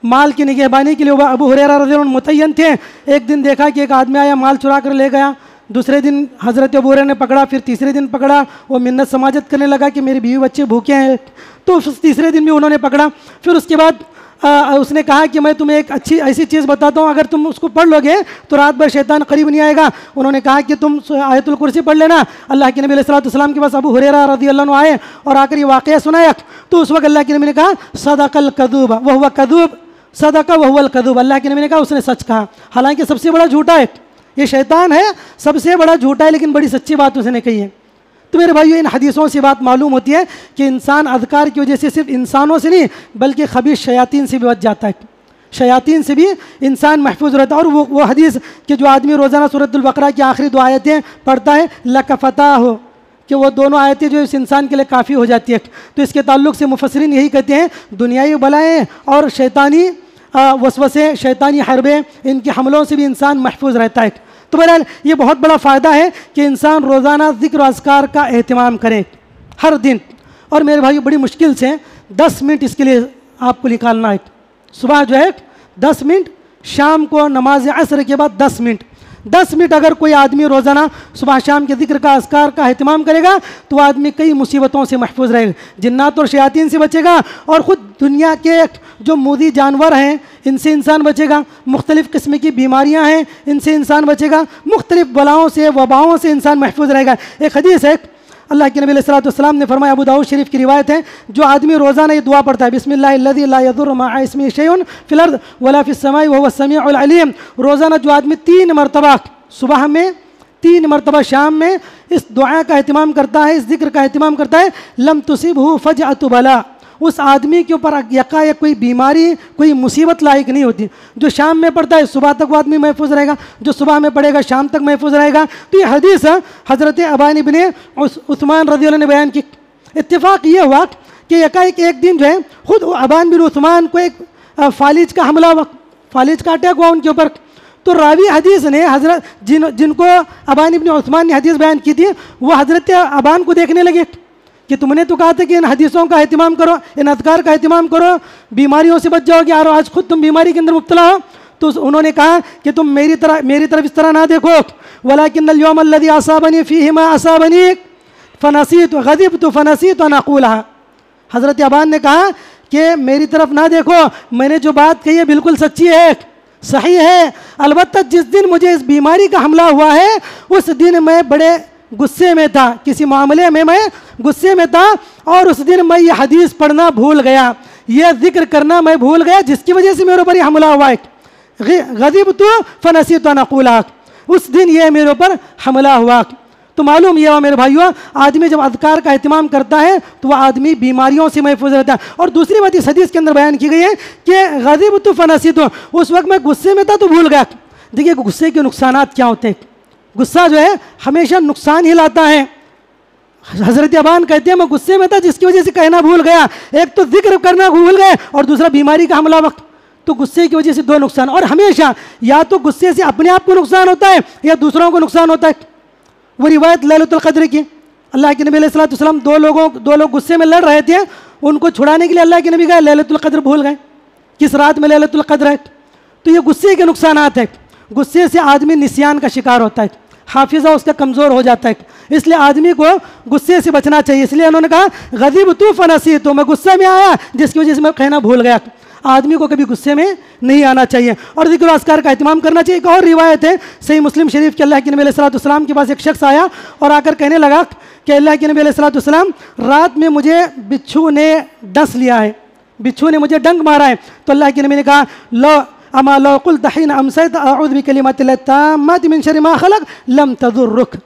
مال کی نگہبانی کے لیے ابو ہریرہ رضی اللہ عنہ متعین تھے. ایک دن دیکھا کہ ایک آدمی آیا مال چرا کر لے گیا. دوسرے دن حضرت ابو ہریرہ نے پکڑا, پھر تیسرے دن پکڑا, وہ منت سماجت کرنے لگا کہ میری بیوی بچے بھوکے ہیں. تو تیسرے دن بھی انہوں نے پکڑا. پھر اس کے بعد اس نے کہا کہ میں تمہیں ایک اچھی ایسی چیز بتاتا ہوں, اگر تم اس کو پڑھ لو گے تو رات بھر شیطان قریب نہیں آئے گا. انہوں نے کہا کہ تم آیت الکرسی پڑھ لینا. اللہ کے نبی علیہ الصلوۃ والسلام کے پاس ابو ہریرہ رضی اللہ عنہ آئے اور آ کر یہ واقعہ سنایا. تو اس وقت اللہ کے نبی نے کہا صدق الکذوب وہو کذوب, صدق وہو الکذوب. اللہ کے نبی نے کہا اس نے سچ کہا, حالانکہ سب سے بڑا جھوٹا ہے, یہ شیطان ہے, سب سے بڑا جھوٹا ہے, لیکن بڑی سچی بات اس نے کہی ہے. تو میرے بھائیو, ان حدیثوں سے بات معلوم ہوتی ہے کہ انسان اذکار کی وجہ سے صرف انسانوں سے نہیں بلکہ خبیث شیاطین سے بھی بچ جاتا ہے, شیاطین سے بھی انسان محفوظ رہتا ہے. اور وہ حدیث کہ جو آدمی روزانہ سورۃ البقرہ کی آخری 2 آیتیں پڑھتا ہے لکفتاہ, کہ وہ دونوں آیتیں جو اس انسان کے لیے کافی ہو جاتی ہے. تو اس کے تعلق سے مفسرین یہی کہتے ہیں دنیائی بلائیں اور شیطانی وسوسے, شیطانی حربیں, ان کے حملوں سے بھی انسان محفوظ رہتا ہے. تو بہرحال یہ بہت بڑا فائدہ ہے کہ انسان روزانہ ذکر و اذکار کا اہتمام کرے ہر دن. اور میرے بھائی بڑی مشکل سے 10 منٹ اس کے لیے آپ کو نکالنا ہے. صبح جو ہے 10 منٹ, شام کو نماز عصر کے بعد 10 منٹ. 10 منٹ اگر کوئی آدمی روزانہ صبح شام کے ذکر کا اذکار کا اہتمام کرے گا تو آدمی کئی مصیبتوں سے محفوظ رہے گا, جنات اور شیاطین سے بچے گا, اور خود دنیا کے جو مودی جانور ہیں ان سے انسان بچے گا, مختلف قسم کی بیماریاں ہیں ان سے انسان بچے گا, مختلف بلاؤں سے وباؤں سے انسان محفوظ رہے گا. ایک حدیث ہے اللہ کے نبی علیہ الصلوۃ والسلام نے فرمایا, ابو داؤد شریف کی روایت ہے, جو آدمی روزانہ یہ دعا پڑھتا ہے بسم اللہ الذی لا یضر مع اسمہ شیء فی الارض ولا فی السماء وهو السمیع العلیم, روزانہ جو آدمی 3 مرتبہ صبح میں 3 مرتبہ شام میں اس دعا کا اہتمام کرتا ہے, اس ذکر کا اہتمام کرتا ہے, لم تصبہ فجعۃ بلا, اس آدمی کے اوپر یکایک کوئی بیماری کوئی مصیبت لاحق نہیں ہوتی. جو شام میں پڑھتا ہے صبح تک وہ آدمی محفوظ رہے گا, جو صبح میں پڑھے گا شام تک محفوظ رہے گا. تو یہ حدیث حضرت ابان ابن عثمان رضی اللہ عنہ نے بیان کی. اتفاق یہ ہوا کہ یکایک ایک دن جو ہے خود ابان بن عثمان کو ایک فالج کا حملہ, فالج کا اٹیک ہوا ان کے اوپر. تو راوی حدیث نے حضرت جن کو ابان ابن عثمان نے حدیث بیان کی تھی وہ حضرت ابان کو دیکھنے لگے کہ تم نے تو کہا تھا کہ ان حدیثوں کا اہتمام کرو, ان اذکار کا اہتمام کرو, بیماریوں سے بچ جاؤ گے, اور آج خود تم بیماری کے اندر مبتلا ہو. تو انہوں نے کہا کہ تم میری طرف اس طرح نہ دیکھو, ولکن اليوم الذي اصابني فيه ما اصابني فنسيت غضبت فنسيت ان اقولها. حضرت ابان نے کہا کہ میری طرف نہ دیکھو, میں نے جو بات کہی ہے بالکل سچی ہے, صحیح ہے, البتہ جس دن مجھے اس بیماری کا حملہ ہوا ہے اس دن میں بڑے غصے میں تھا, کسی معاملے میں غصے میں تھا, اور اس دن میں یہ حدیث پڑھنا بھول گیا, یہ ذکر کرنا میں بھول گیا, جس کی وجہ سے میرے اوپر یہ حملہ ہوا ہے. غضبت فنسیت ان اقولها, اس دن یہ میرے اوپر حملہ ہوا. تو معلوم یہ ہوا میرے بھائیوں, آدمی جب اذکار کا اہتمام کرتا ہے تو وہ آدمی بیماریوں سے محفوظ رہتا ہے. اور دوسری بات اس حدیث کے اندر بیان کی گئی ہے کہ غضبت فنسیت, اس وقت میں غصے میں تھا تو بھول گیا. دیکھیے غصے کے نقصانات کیا ہوتے ہیں. غصہ جو ہے ہمیشہ نقصان ہی لاتا ہے. حضرت ابان کہتے ہیں میں غصے میں تھا جس کی وجہ سے کہنا بھول گیا, ایک تو ذکر کرنا بھول گئے اور دوسرا بیماری کا حملہ وقت. تو غصے کی وجہ سے 2 نقصان, اور ہمیشہ یا تو غصے سے اپنے آپ کو نقصان ہوتا ہے یا دوسروں کو نقصان ہوتا ہے. وہ روایت لیلۃ القدر کی, اللہ کے نبی علیہ الصلوۃ والسلام دو لوگ غصے میں لڑ رہے تھے, ان کو چھڑانے کے لیے اللہ کے نبی کہا لیلۃ القدر بھول گئے, کس رات میں لیلۃ القدر ہے. تو یہ غصے کے نقصانات ہیں. غصے سے آدمی نسیان کا شکار ہوتا ہے, حافظہ اس کا کمزور ہو جاتا ہے. اس لیے آدمی کو غصے سے بچنا چاہیے. اس لیے انہوں نے کہا غضبت فنسیت، میں غصے میں آیا جس کی وجہ سے میں کہنا بھول گیا. آدمی کو کبھی غصے میں نہیں آنا چاہیے اور ذکر و اذکار کا اہتمام کرنا چاہیے. ایک اور روایت ہے صحیح مسلم شریف کے، اللہ کے نبی علیہ الصلوۃ والسلام کے پاس ایک شخص آیا اور آ کر کہنے لگا کہ اللہ کے نبی علیہ الصلوۃ والسلام رات میں مجھے بچھو نے ڈس لیا ہے، بچھو نے مجھے ڈنک مارا ہے. تو اللہ کے نبی نے کہا لو قلت حين امسيت اعوذ بكلمات الله التامات من شر ما خلق لم تضرك.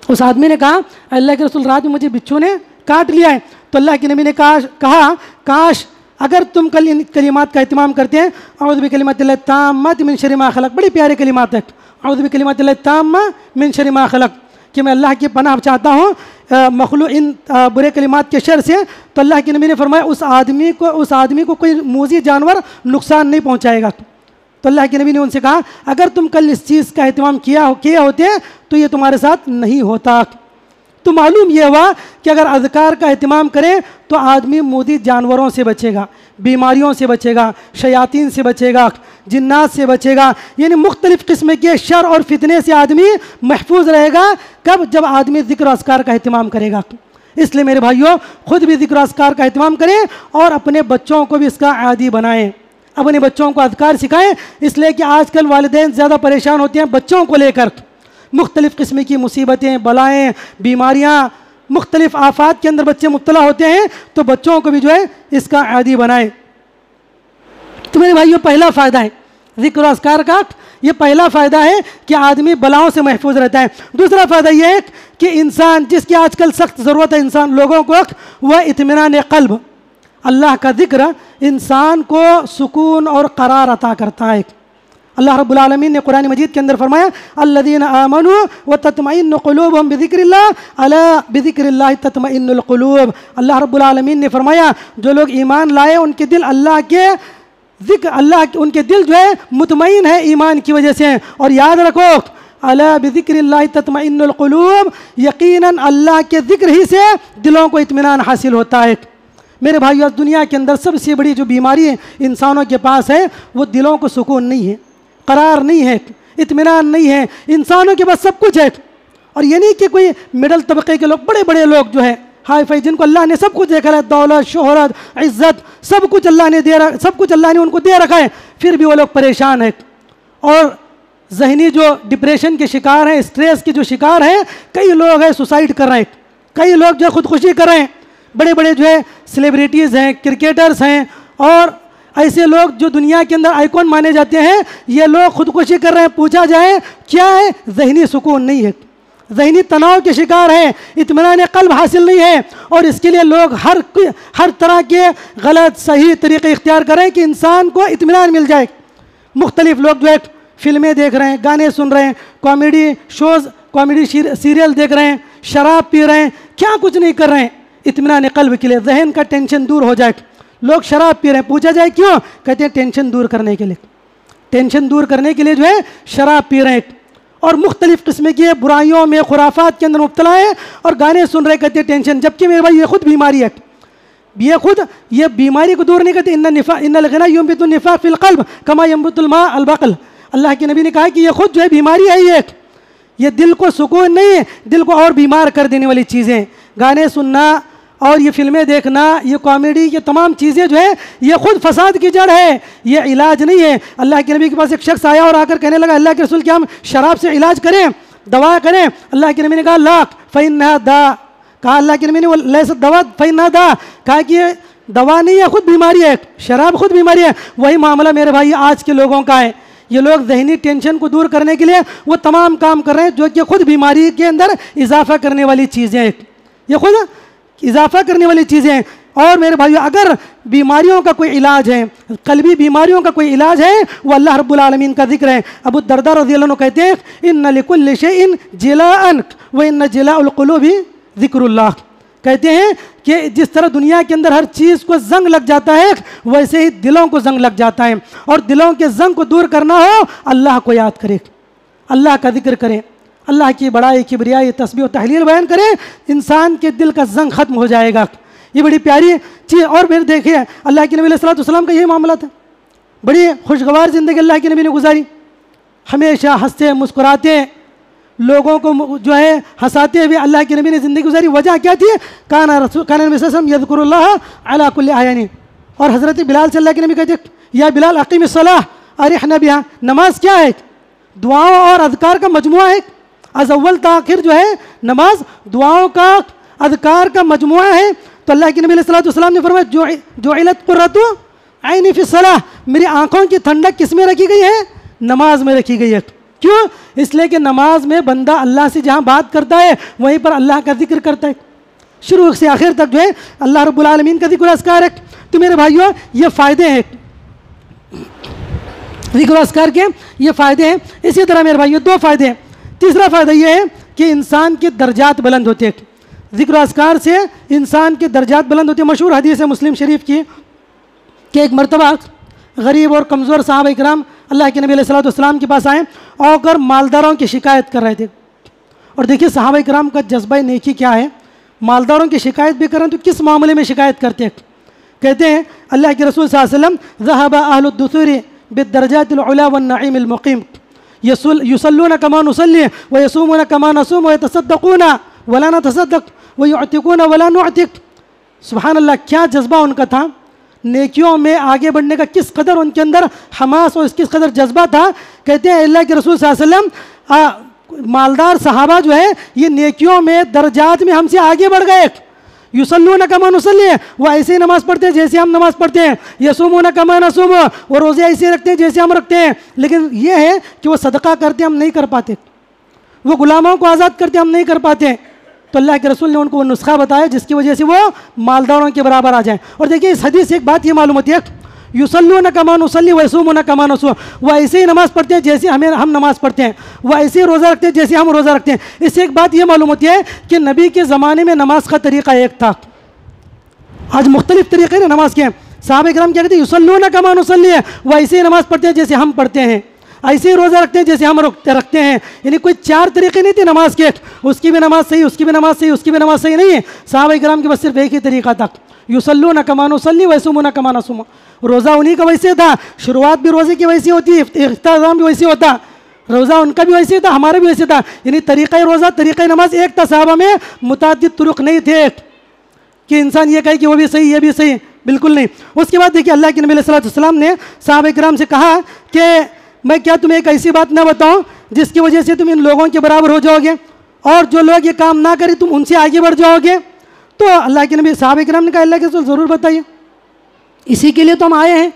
اس آدمی نے کہا اللہ کے رسول رات میں مجھے بچھو نے کاٹ لیا ہے. تو اللہ کے نبی نے کہا کاش اگر تم کلمات کا اہتمام کرتے ہیں، اعوذ بکلمات اللہ التامات من شر ما خلق، بڑی پیارے کلمات ہیں، اعوذ بکلمات اللہ التامات من شر ما خلق، کہ میں اللہ کی پناہ چاہتا ہوں مخلوق ان برے کلمات کے شر سے. تو اللہ کے نبی نے فرمایا اس آدمی کو کوئی موذی جانور نقصان نہیں پہنچائے گا. تو اللہ کے نبی نے ان سے کہا اگر تم کل اس چیز کا اہتمام کیے ہوتے تو یہ تمہارے ساتھ نہیں ہوتا. تو معلوم یہ ہوا کہ اگر اذکار کا اہتمام کریں تو آدمی موذی جانوروں سے بچے گا، بیماریوں سے بچے گا، شیاطین سے بچے گا، جنات سے بچے گا، یعنی مختلف قسم کے شر اور فتنے سے آدمی محفوظ رہے گا. کب؟ جب آدمی ذکر و اذکار کا اہتمام کرے گا. اس لیے میرے بھائیوں خود بھی ذکر و اذکار کا اہتمام کریں اور اپنے بچوں کو بھی اس کا عادی بنائیں، اپنے بچوں کو اذکار سکھائیں. اس لیے کہ آج کل والدین زیادہ پریشان ہوتے ہیں بچوں کو لے کر، مختلف قسم کی مصیبتیں، بلائیں، بیماریاں، مختلف آفات کے اندر بچے مبتلا ہوتے ہیں. تو بچوں کو بھی جو ہے اس کا عادی بنائیں. تو میرے بھائیوں پہلا فائدہ ہے ذکر و اذکار کا، یہ پہلا فائدہ ہے کہ آدمی بلاؤں سے محفوظ رہتا ہے. دوسرا فائدہ یہ ہے کہ انسان جس کی آج کل سخت ضرورت ہے انسان لوگوں کو، وہ اطمینان قلب. اللہ کا ذکر انسان کو سکون اور قرار عطا کرتا ہے. اللہ رب العالمین نے قرآن مجید کے اندر فرمایا الذین آمنوا وتطمئن قلوبهم بذکر اللہ الا بذکر اللہ تطمئن القلوب. اللہ رب العالمین نے فرمایا جو لوگ ایمان لائے ان کے دل اللہ کے ذکر، ان کے دل جو ہے مطمئن ہے ایمان کی وجہ سے. اور یاد رکھو الا بذکر اللہ تطمئن القلوب، یقیناً اللہ کے ذکر ہی سے دلوں کو اطمینان حاصل ہوتا ہے. میرے بھائیو دنیا کے اندر سب سے بڑی جو بیماری انسانوں کے پاس ہے وہ دلوں کو سکون نہیں ہے، قرار نہیں ہے، اطمینان نہیں ہے. انسانوں کے پاس سب کچھ ہے، اور یہ نہیں کہ کوئی مڈل طبقے کے لوگ، بڑے بڑے لوگ جو ہے ہائی فائی، جن کو اللہ نے سب کچھ دیکھا ہے، دولت، شہرت، عزت، سب کچھ اللہ نے ان کو دے رکھا ہے، پھر بھی وہ لوگ پریشان ہیں اور ذہنی جو ڈپریشن کے شکار ہیں، اسٹریس کے جو شکار ہیں. کئی لوگ ہیں سوسائڈ کر رہے ہیں، کئی لوگ جو ہے خودکشی کر رہے ہیں. بڑے بڑے جو ہے سیلیبریٹیز ہیں، کرکٹرز ہیں اور ایسے لوگ جو دنیا کے اندر آئیکن مانے جاتے ہیں، یہ لوگ خودکشی کر رہے ہیں. پوچھا جائے کیا ہے؟ ذہنی سکون نہیں ہے، ذہنی تناؤ کے شکار ہیں، اطمینان قلب حاصل نہیں ہے. اور اس کے لیے لوگ ہر طرح کے غلط صحیح طریقے اختیار کریں کہ انسان کو اطمینان مل جائے. مختلف لوگ جو ہے فلمیں دیکھ رہے ہیں، گانے سن رہے ہیں، کامیڈی شوز، کامیڈی سیریل دیکھ رہے ہیں، شراب پی رہے ہیں، کیا کچھ نہیں کر رہے ہیں اطمینان قلب کے لیے، ذہن کا ٹینشن دور ہو جائے. لوگ شراب پی رہے ہیں، پوچھا جائے کیوں؟ کہتے ہیں ٹینشن دور کرنے کے لیے. ٹینشن دور کرنے کے لیے جو ہے شراب پی رہے ہیں اور مختلف قسم کی برائیوں میں، خرافات کے اندر مبتلا ہے اور گانے سن رہے، کہتے ہیں ٹینشن. جبکہ میرے بھائی یہ خود بیماری ہے، یہ بیماری کو دور نہیں کرتے. ان الغنى ينبت النفاق في القلب كما ينبت الماء البقل. اللہ کے نبی نے کہا کہ یہ خود جو ہے بیماری ہے، یہ دل کو سکون نہیں ہے، دل کو اور بیمار کر دینے والی چیزیں. گانے سننا اور یہ فلمیں دیکھنا، یہ کامیڈی، یہ تمام چیزیں جو ہے یہ خود فساد کی جڑ ہے، یہ علاج نہیں ہے. اللہ کے نبی کے پاس ایک شخص آیا اور آ کر کہنے لگا اللہ کے رسول کیا ہم شراب سے علاج کریں، دوا کریں؟ اللہ کے نبی نے کہا لا فإنها داء. کہا اللہ کے نبی نے لیست دوا فإنها داء، کہا کہ یہ دوا نہیں ہے، خود بیماری ہے، شراب خود بیماری ہے. وہی معاملہ میرے بھائی آج کے لوگوں کا ہے. یہ لوگ ذہنی ٹینشن کو دور کرنے کے لیے وہ تمام کام کر رہے ہیں جو کہ خود بیماری کے اندر اضافہ کرنے والی چیزیں ہیں، یہ خود اضافہ کرنے والی چیزیں ہیں. اور میرے بھائیو اگر بیماریوں کا کوئی علاج ہے، قلبی بیماریوں کا کوئی علاج ہے، وہ اللہ رب العالمین کا ذکر ہے. ابو الدرداء رضی اللہ عنہ کہتے ہیں ان لکل شیء جلاء وان جلاء القلوب ذکر اللہ. کہتے ہیں کہ جس طرح دنیا کے اندر ہر چیز کو زنگ لگ جاتا ہے ویسے ہی دلوں کو زنگ لگ جاتا ہے. اور دلوں کے زنگ کو دور کرنا ہو اللہ کو یاد کرے، اللہ کا ذکر کریں، اللہ کی بڑائی، کبریائی، تسبیح و تحلیل بیان کریں، انسان کے دل کا زنگ ختم ہو جائے گا. یہ بڑی پیاری چیز. اور پھر دیکھیے اللہ کے نبی علیہ الصلوۃ والسلام کا یہی معاملہ تھا. بڑی خوشگوار زندگی اللہ کے نبی نے گزاری، ہمیشہ ہنستے مسکراتے، لوگوں کو جو ہے ہنساتے ہوئے اللہ کے نبی نے زندگی گزاری. وجہ کیا تھی؟ کان نبی صلی اللہ علیہ وسلم یذکر اللہ علی کل احیان. اور حضرت بلال سے اللہ کے نبی کہتے یا بلال اقیم الصلاۃ ارحنا بہا. نماز کیا ہے؟ دعاؤں اور اذکار کا مجموعہ ہے. از اول تاخیر جو ہے نماز دعاؤں کا اذکار کا مجموعہ ہے. تو اللہ کے نبی علیہ الصلوۃ والسلام نے فرمایا جعلت قرۃ عینی فی الصلاۃ, میری آنکھوں کی ٹھنڈک کس میں رکھی گئی ہے؟ نماز میں رکھی گئی ہے. کیوں؟ اس لیے کہ نماز میں بندہ اللہ سے جہاں بات کرتا ہے وہیں پر اللہ کا ذکر کرتا ہے. شروع سے آخر تک جو ہے اللہ رب العالمین کا ذکر اذکار ہے. تو میرے بھائیوں یہ فائدے ہیں ذکر اذکار کے, یہ فائدے ہیں. اسی طرح میرے بھائیوں دو فائدے ہیں. تیسرا فائدہ یہ ہے کہ انسان کے درجات بلند ہوتے ہیں. ذکر اذکار سے انسان کے درجات بلند ہوتے ہیں. مشہور حدیث ہے مسلم شریف کی کہ ایک مرتبہ غریب اور کمزور صحابہ اکرام اللہ کے نبی علیہ الصلوۃ والسلام کے پاس آئے اور مالداروں کی شکایت کر رہے تھے. اور دیکھیے صحابہ اکرام کا جذبہ نیکی کیا ہے. مالداروں کی شکایت بھی کریں تو کس معاملے میں شکایت کرتے ہیں؟ کہتے ہیں اللہ کے رسول صلی اللہ علیہ وسلم ذهب اهل الدثور بالدرجات العلا والنعيم المقيم يصلون كما نصلي ويصومون كما نصوم ويتصدقون ولا نتصدق ويعتقون ولا نعتق. سبحان اللہ, کیا جذبہ ان کا تھا. نیکیوں میں آگے بڑھنے کا کس قدر ان کے اندر حماس اور کس قدر جذبہ تھا. کہتے ہیں اللہ کے رسول صلی اللہ علیہ وسلم مالدار صحابہ جو ہے یہ نیکیوں میں درجات میں ہم سے آگے بڑھ گئے. یصلون کما نصلی, وہ ایسے ہی نماز پڑھتے ہیں جیسے ہم نماز پڑھتے ہیں. یصومون کما نصوم, وہ روزے ایسے رکھتے ہیں جیسے ہم رکھتے ہیں. لیکن یہ ہے کہ وہ صدقہ کرتے ہم نہیں کر پاتے, وہ غلاموں کو آزاد کرتے ہم نہیں کر پاتے. تو اللہ کے رسول نے ان کو وہ نسخہ بتایا جس کی وجہ سے وہ مالداروں کے برابر آ جائیں. اور دیکھیے اس حدیث سے ایک بات یہ معلوم ہوتی ہے یصلون کما نصلی ویصومون کما نصوم, وہ ایسے ہی نماز پڑھتے ہیں جیسے ہم نماز پڑھتے ہیں, وہ ایسے ہی روزہ رکھتے ہیں جیسے ہم روزہ رکھتے ہیں. اس سے ایک بات یہ معلوم ہوتی ہے کہ نبی کے زمانے میں نماز کا طریقہ ایک تھا, آج مختلف طریقے ہیں نماز کے. صحابہ کرام کیا کہتے ہیں یصلون کما نصلی, وہ ایسے ہی نماز پڑھتے ہیں جیسے ہم پڑھتے ہیں, ایسے ہی روزہ رکھتے ہیں جیسے ہم رکھتے ہیں. یعنی کوئی چار طریقے نہیں تھے نماز کے, اس کی بھی نماز صحیح, اس کی بھی نماز صحیح, اس کی بھی نماز صحیح نہیں ہے. صحابہ کرام کے بس صرف ایک ہی طریقہ تھا یصلون کما نصلی ویصومون کما نصوم. روزہ انہی کا ویسے تھا, شروعات بھی روزے کی ویسی ہوتی ہے, اختتام بھی ویسے ہوتا. روزہ ان کا بھی ویسے تھا, ہمارا بھی ویسے تھا. یعنی طریقہ روزہ طریقہ نماز ایک تھا. صحابہ میں متعدد طرق نہیں تھے کہ انسان یہ کہے کہ وہ بھی صحیح یہ بھی صحیح, بالکل نہیں. اس کے بعد دیکھیے اللہ کے نبی علیہ الصلوۃ والسلام نے صحابہ کرام سے کہا کہ میں کیا تمہیں ایک ایسی بات نہ بتاؤں جس کی وجہ سے تم ان لوگوں کے برابر ہو جاؤ گے, اور جو لوگ یہ کام نہ کریں تم ان سے آگے بڑھ جاؤ گے. تو اللہ کے نبی صحابہ کرام نے کہا اللہ کے رسول ضرور بتائیے, اسی کے لیے تو ہم آئے ہیں,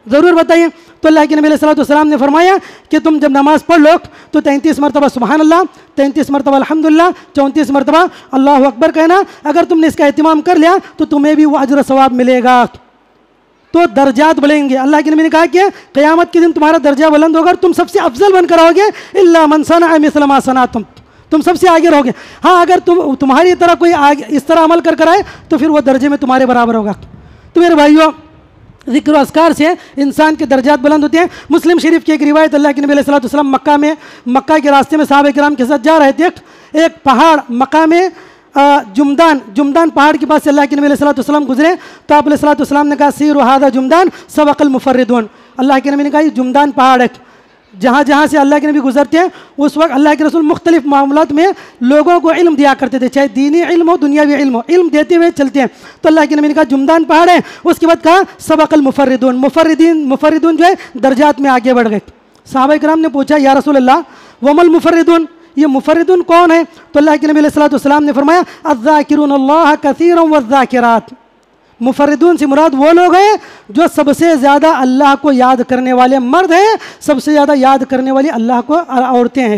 ضرور بتائیے. تو اللہ کے نبی علیہ الصلوۃ والسلام نے فرمایا کہ تم جب نماز پڑھ لو تو 33 مرتبہ سبحان اللہ, 33 مرتبہ الحمدللہ, 34 مرتبہ اللہ اکبر کہنا. اگر تم نے اس کا اہتمام کر لیا تو تمہیں بھی وہ اجر و ثواب ملے گا, تو درجات بڑھیں گے. اللہ کے نبی نے کہا کہ قیامت کے دن تمہارا درجہ بلند ہوگا اور تم سب سے افضل بن کر رہو گے. الا من صنع مثل ما صنعتم, تم سب سے آگے رہو گے. ہاں اگر تمہاری طرح کوئی اس طرح عمل کر آئے تو پھر وہ درجے میں تمہارے برابر ہوگا. تو میرے بھائیوں ذکر و اذکار سے انسان کے درجات بلند ہوتے ہیں. مسلم شریف کی ایک روایت, اللہ کے نبی علیہ الصلوۃ والسلام مکہ کے راستے میں صحابہ کرام کے ساتھ جا رہے تھے. ایک پہاڑ مکہ میں جمدان پہاڑ کے پاس سے اللہ کے نبی علیہ الصلوۃ والسلام گزرے تو آپ علیہ الصلوۃ والسلام نے کہا سیروا ھذا جمدان سبق المفردون. اللہ کے نبی نے کہا یہ جمدان پہاڑ ہے, جہاں جہاں سے اللہ کے نبی گزرتے ہیں اس وقت اللہ کے رسول مختلف معاملات میں لوگوں کو علم دیا کرتے تھے, چاہے دینی علم ہو دنیاوی علم ہو, علم دیتے ہوئے چلتے ہیں. تو اللہ کے نبی نے کہا جمدان پہاڑ ہے. اس کے بعد کہا سبق المفردون, مفردون جو ہے درجات میں آگے بڑھ گئے. صحابہ کرام نے پوچھا یا رسول اللہ وما المفردون, یہ مفردون کون ہے؟ تو اللہ کے نبی علیہ الصلوۃ والسلام نے فرمایا الذاکرون اللہ کثیرا والذاکرات. مفردون سے مراد وہ لوگ ہیں جو سب سے زیادہ اللہ کو یاد کرنے والے مرد ہیں, سب سے زیادہ یاد کرنے والی اللہ کو عورتیں ہیں,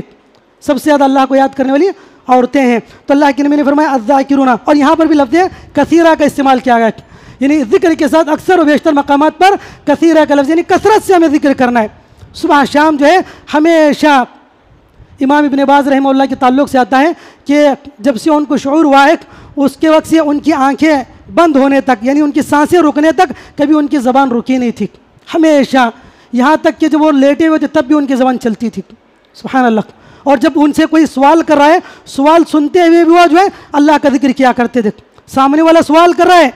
سب سے زیادہ اللہ کو یاد کرنے والی عورتیں ہیں. تو اللہ کے نبی نے فرمایا الذاکرون, اور یہاں پر بھی لفظ کثیرہ کا استعمال کیا گیا, یعنی ذکر کے ساتھ اکثر و بیشتر مقامات پر کثیرہ کا لفظ یعنی کثرت سے ہمیں ذکر کرنا ہے. صبح شام جو ہے ہمیشہ. امام ابن باز رحمہ اللہ کے تعلق سے آتا ہے کہ جب سے ان کو شعور ہوا ہے اس کے وقت سے ان کی آنکھیں بند ہونے تک, یعنی ان کی سانسیں رکنے تک کبھی ان کی زبان رکی نہیں تھی ہمیشہ, یہاں تک کہ جب وہ لیٹے ہوئے تھے تب بھی ان کی زبان چلتی تھی. سبحان اللہ. اور جب ان سے کوئی سوال کر رہا ہے, سوال سنتے ہوئے بھی وہ جو ہے اللہ کا ذکر کیا کرتے تھے. سامنے والا سوال کر رہا ہے,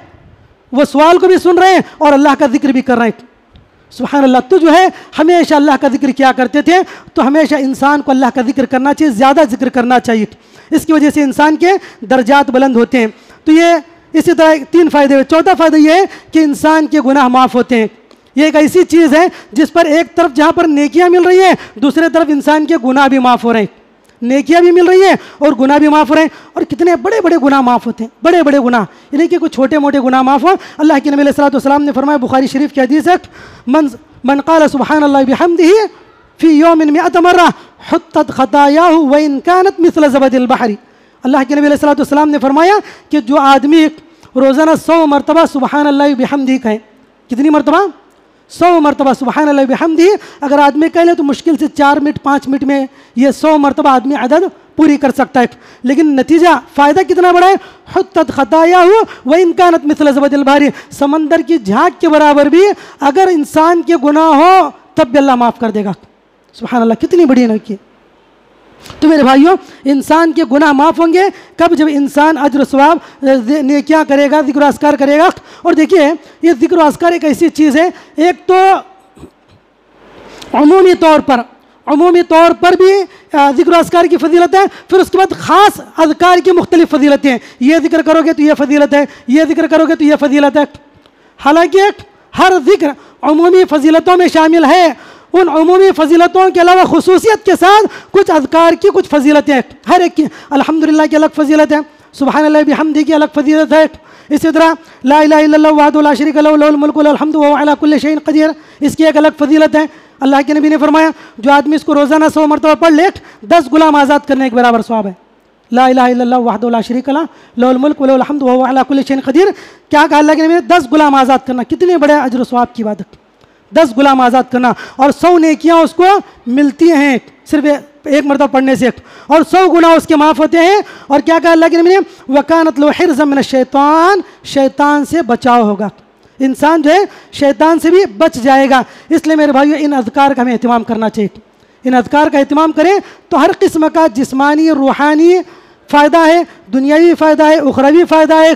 وہ سوال کو بھی سن رہے ہیں اور اللہ کا ذکر بھی کر رہے ہیں. سبحان اللہ. تو جو ہے ہمیشہ اللہ کا ذکر کیا کرتے تھے. تو ہمیشہ انسان کو اللہ کا ذکر کرنا چاہیے, زیادہ ذکر کرنا چاہیے. اس کی وجہ سے انسان کے درجات بلند ہوتے ہیں. تو یہ اسی طرح 3 فائدے ہوئے. چوتھا فائدہ یہ ہے کہ انسان کے گناہ معاف ہوتے ہیں. یہ ایک ایسی چیز ہے جس پر ایک طرف جہاں پر نیکیاں مل رہی ہیں, دوسرے طرف انسان کے گناہ بھی معاف ہو رہے ہیں. نیکیاں بھی مل رہی ہیں اور گناہ بھی معاف ہو رہے ہیں. اور کتنے بڑے بڑے گناہ معاف ہوتے ہیں, بڑے بڑے گناہ, یعنی کہ کوئی چھوٹے موٹے گناہ معاف ہو. اللہ کے نبی علیہ الصلوۃ والسلام نے فرمایا, بخاری شریف کی حدیث ہے, من قال سبحان اللہ بحمدہ فی یوم 100 مرہ حطت خطایاہ وان کانت مثل زبد البحر. اللہ کے نبی علیہ الصلوۃ والسلام نے فرمایا کہ جو آدمی روزانہ 100 مرتبہ سبحان اللہ بحمدہ کہے. کتنی مرتبہ؟ 100 مرتبہ سبحان اللہ بحمدہ. اگر آدمی کہہ لے تو مشکل سے 4 منٹ 5 منٹ میں یہ 100 مرتبہ آدمی عدد پوری کر سکتا ہے. لیکن نتیجہ فائدہ کتنا بڑا ہے, حطت خطایاہ وان کانت مثل زبد البحر. سمندر کی جھاگ کے برابر بھی اگر انسان کے گناہ ہو تب بھی اللہ معاف کر دے گا. سبحان اللہ, کتنی بڑی نیکی. تو میرے بھائیوں, انسان کے گناہ معاف ہوں گے کب؟ جب انسان اجر و ثواب نیکیاں کرے گا, ذکر و اذکار کرے گا. اور دیکھیے یہ ذکر و اذکار ایک ایسی چیز ہے, ایک تو عمومی طور پر بھی ذکر و اذکار کی فضیلت ہے, پھر اس کے بعد خاص اذکار کی مختلف فضیلتیں ہیں. یہ ذکر کرو گے تو یہ فضیلت ہے, یہ ذکر کرو گے تو یہ فضیلت ہے. حالانکہ ہر ذکر عمومی فضیلتوں میں شامل ہے. ان عمومی فضیلتوں کے علاوہ خصوصیت کے ساتھ کچھ اذکار کی کچھ فضیلتیں ہیں. ہر ایک کی الحمدللہ کی الگ فضیلت ہے, سبحان اللہ بحمدہ کی الگ فضیلت ہے. اسی طرح لا الہ الا اللہ وحدہ لا شریک لہ لہ الملک ولہ الحمد وہو علی کل شیء قدیر, اس کی ایک الگ فضیلت ہے. اللہ کے نبی نے فرمایا جو آدمی اس کو روزانہ 100 مرتبہ پڑھ لے 10 غلام آزاد کرنے کے برابر ثواب ہے. لا الہ الا اللہ وحدہ لا شریک لہ لہ الملک ولہ الحمد وہو علی کل شیء قدیر. کیا کہا اللہ کے نبی نے؟ 10 غلام آزاد کرنا. کتنے بڑے اجر و ثواب کی بات ہے, 10 غلام آزاد کرنا. اور 100 نیکیاں اس کو ملتی ہیں صرف ایک مرتبہ پڑھنے سے, اور 100 گناہ اس کے معاف ہوتے ہیں. اور کیا کہا اللہ کے نبی نے؟ وَكَانَتْ لَهُ حِرْزًا مِنَ الشَّيْطَانِ, شیطان سے بچاؤ ہوگا. انسان جو ہے شیطان سے بھی بچ جائے گا. اس لیے میرے بھائیو ان اذکار کا ہمیں اہتمام کرنا چاہیے. ان اذکار کا اہتمام کریں تو ہر قسم کا جسمانی روحانی فائدہ ہے, دنیاوی فائدہ ہے, اخروی فائدہ ہے.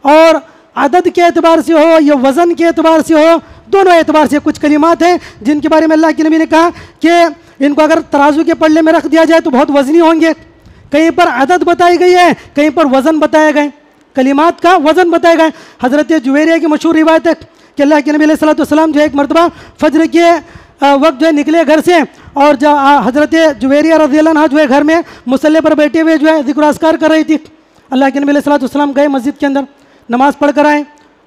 اور عدد کے اعتبار سے ہو یا وزن کے اعتبار سے ہو, دونوں اعتبار سے کچھ کلمات ہیں جن کے بارے میں اللہ کے نبی نے کہا کہ ان کو اگر ترازو کے پلڑے میں رکھ دیا جائے تو بہت وزنی ہوں گے. کہیں پر عدد بتائی گئی ہے, کہیں پر وزن بتایا گئے, کلمات کا وزن بتایا گئے. حضرت جویریہ کی مشہور روایت ہے کہ اللہ کے نبی علیہ الصلوۃ والسلام جو ایک مرتبہ فجر کے وقت جو ہے نکلے گھر سے, اور جو حضرت جویریہ رضی اللہ عنہ جو ہے گھر میں مصلی پر بیٹھے ہوئے جو ہے ذکر و اذکار کر رہی تھی. اللہ کے نبی علیہ الصلوۃ والسلام گئے مسجد کے اندر, نماز پڑھ کر آئے,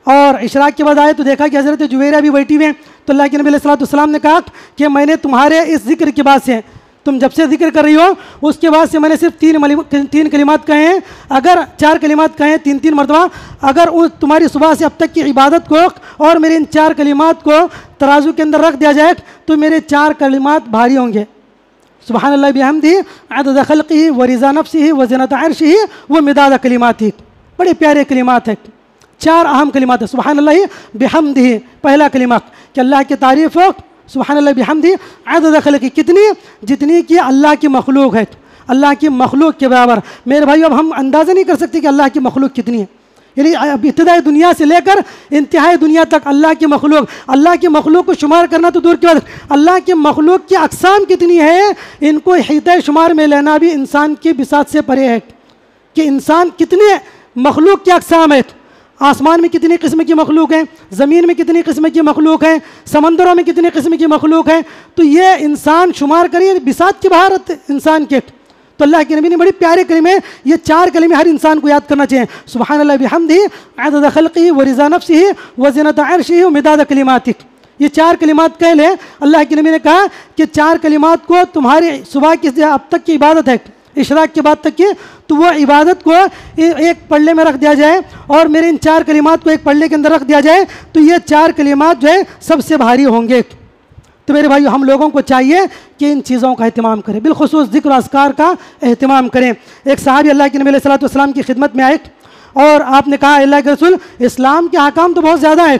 اور اشراق کے بعد آئے تو دیکھا کہ حضرت جویریہ بھی بیٹھی ہوئے ہیں. تو اللہ کے نبی علیہ الصلوۃ والسلام نے کہا کہ میں نے تمہارے اس ذکر کے بعد سے, تم جب سے ذکر کر رہی ہو اس کے بعد سے میں نے صرف 3 کلمات کہے ہیں, اگر 4 کلمات کہے ہیں 3 مرتبہ, اگر تمہاری صبح سے اب تک کی عبادت کو اور میرے ان 4 کلمات کو ترازو کے اندر رکھ دیا جائے تو میرے 4 کلمات بھاری ہوں گے. سبحان اللہ بحمدہ عدد خلقہ ورضا نفسہ وزنۃ عرشہ ومداد کلماتہ. بڑے پیارے کلمات ہیں, 4 اہم کلمات ہیں. سبحان اللہ بحمدہ پہلا کلمہ کہ اللہ کی تعریف ہو, سبحان اللہ بحمدہ عدد خلقہ, کتنی جتنی کہ اللہ کی مخلوق ہے, اللہ کی مخلوق کے برابر. میرے بھائیو اب ہم اندازہ نہیں کر سکتے کہ اللہ کی مخلوق کتنی ہے. یعنی ابتدائی دنیا سے لے کر انتہائی دنیا تک اللہ کی مخلوق کو شمار کرنا تو دور کی بات, اللہ کی مخلوق کی اقسام کتنی ہے ان کو احاطۂ شمار میں لینا بھی انسان کی بساط سے پرے ہے کہ انسان کتنے مخلوق کی اقسام ہے. آسمان میں کتنی قسم کی مخلوق ہیں, زمین میں کتنی قسم کی مخلوق ہیں, سمندروں میں کتنی قسم کی مخلوق ہیں. تو یہ انسان شمار کریے بساط کی بہارت انسان کے. تو اللہ کے نبی نے بڑی پیارے کلمے, یہ 4 کلمے ہر انسان کو یاد کرنا چاہیے. سبحان اللہ بحمدہ عدد خلقہ ورضا نفسہ وزنۃ عرشہ ومداد کلماتہ. یہ 4 کلمات کہہ لیں. اللہ کے نبی نے کہا کہ 4 کلمات کو تمہاری صبح کی اب تک کی عبادت ہے, اشراق کے بعد تک کی, تو وہ عبادت کو ایک پلڑے میں رکھ دیا جائے اور میرے ان 4 کلمات کو ایک پلڑے کے اندر رکھ دیا جائے تو یہ 4 کلمات جو ہے سب سے بھاری ہوں گے. تو میرے بھائیو ہم لوگوں کو چاہیے کہ ان چیزوں کا اہتمام کریں, بالخصوص ذکر و اذکار کا اہتمام کریں. ایک صحابی اللہ کے نبی علیہ الصلوۃ والسلام کی خدمت میں آئے اور آپ نے کہا اللہ کے رسول اسلام کے احکام تو بہت زیادہ ہیں,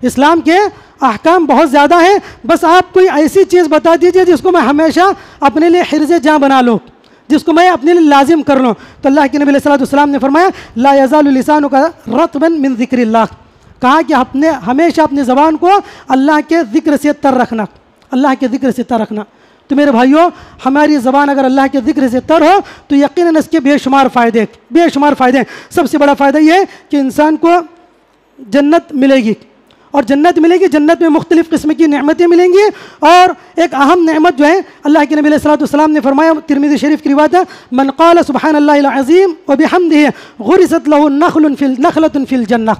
اسلام کے احکام بہت زیادہ ہیں, بس آپ کوئی ایسی چیز بتا دیجئے جس کو میں ہمیشہ اپنے لیے حرز جاں بنا لوں, جس کو میں اپنے لیے لازم کر لوں. تو اللہ کے نبی علیہ الصلوۃ والسلام نے فرمایا لا یزال لسانک رطبا من ذکر اللہ, کہا کہ ہمیشہ اپنی زبان کو اللہ کے ذکر سے تر رکھنا، اللہ کے ذکر سے تر رکھنا۔ تو میرے بھائیوں، ہماری زبان اگر اللہ کے ذکر سے تر ہو تو یقیناً اس کے بے شمار فائدے ہیں۔ سب سے بڑا فائدہ یہ ہے کہ انسان کو جنت ملے گی، اور جنت ملے گی، جنت میں مختلف قسم کی نعمتیں ملیں گی، اور ایک اہم نعمت جو ہے اللہ کے نبی علیہ الصلوۃ والسلام نے فرمایا، ترمذی شریف کی روایت ہے، من قال سبحان اللہ العظیم وبحمدہ غرست له نخلۃ فی الجنہ۔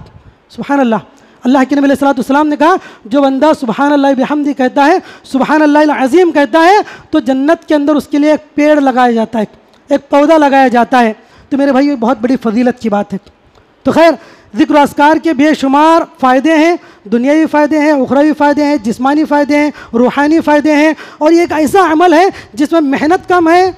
سبحان اللہ، اللہ کے نبی علیہ الصلوۃ والسلام نے کہا جو بندہ سبحان اللہ بحمدہ کہتا ہے، سبحان اللہ العظیم کہتا ہے، تو جنت کے اندر اس کے لیے ایک پیڑ لگایا جاتا ہے، ایک پودا لگایا جاتا ہے۔ تو میرے بھائی، یہ بہت بڑی فضیلت کی بات ہے۔ تو خیر، ذکر و اذکار کے بے شمار فائدے ہیں، دنیاوی فائدے ہیں، اخروی فائدے ہیں، جسمانی فائدے ہیں، روحانی فائدے ہیں، اور یہ ایک ایسا عمل ہے جس میں محنت کم ہے،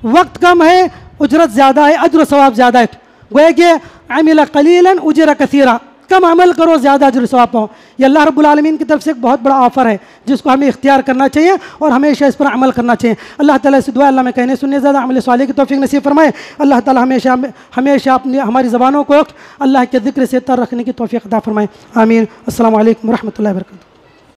وقت کم ہے، اجرت زیادہ ہے، اجر و ثواب زیادہ ہے۔ گویا کہ عمل قلیلا اجر کثیرا، کم عمل کرو زیادہ اجر و ثواب پاؤ۔ یہ اللہ رب العالمین کی طرف سے ایک بہت بڑا آفر ہے جس کو ہمیں اختیار کرنا چاہیے اور ہمیشہ اس پر عمل کرنا چاہیے۔ اللہ تعالیٰ سے دعا ہے اللہ میں کہنے سننے زیادہ عمل صالح کی توفیق نصیب فرمائے۔ اللہ تعالیٰ ہمیشہ اپنی ہماری زبانوں کو اللہ کے ذکر سے تر رکھنے کی توفیق عطا فرمائے۔ آمین۔ السلام علیکم ورحمۃ اللہ وبرکاتہ۔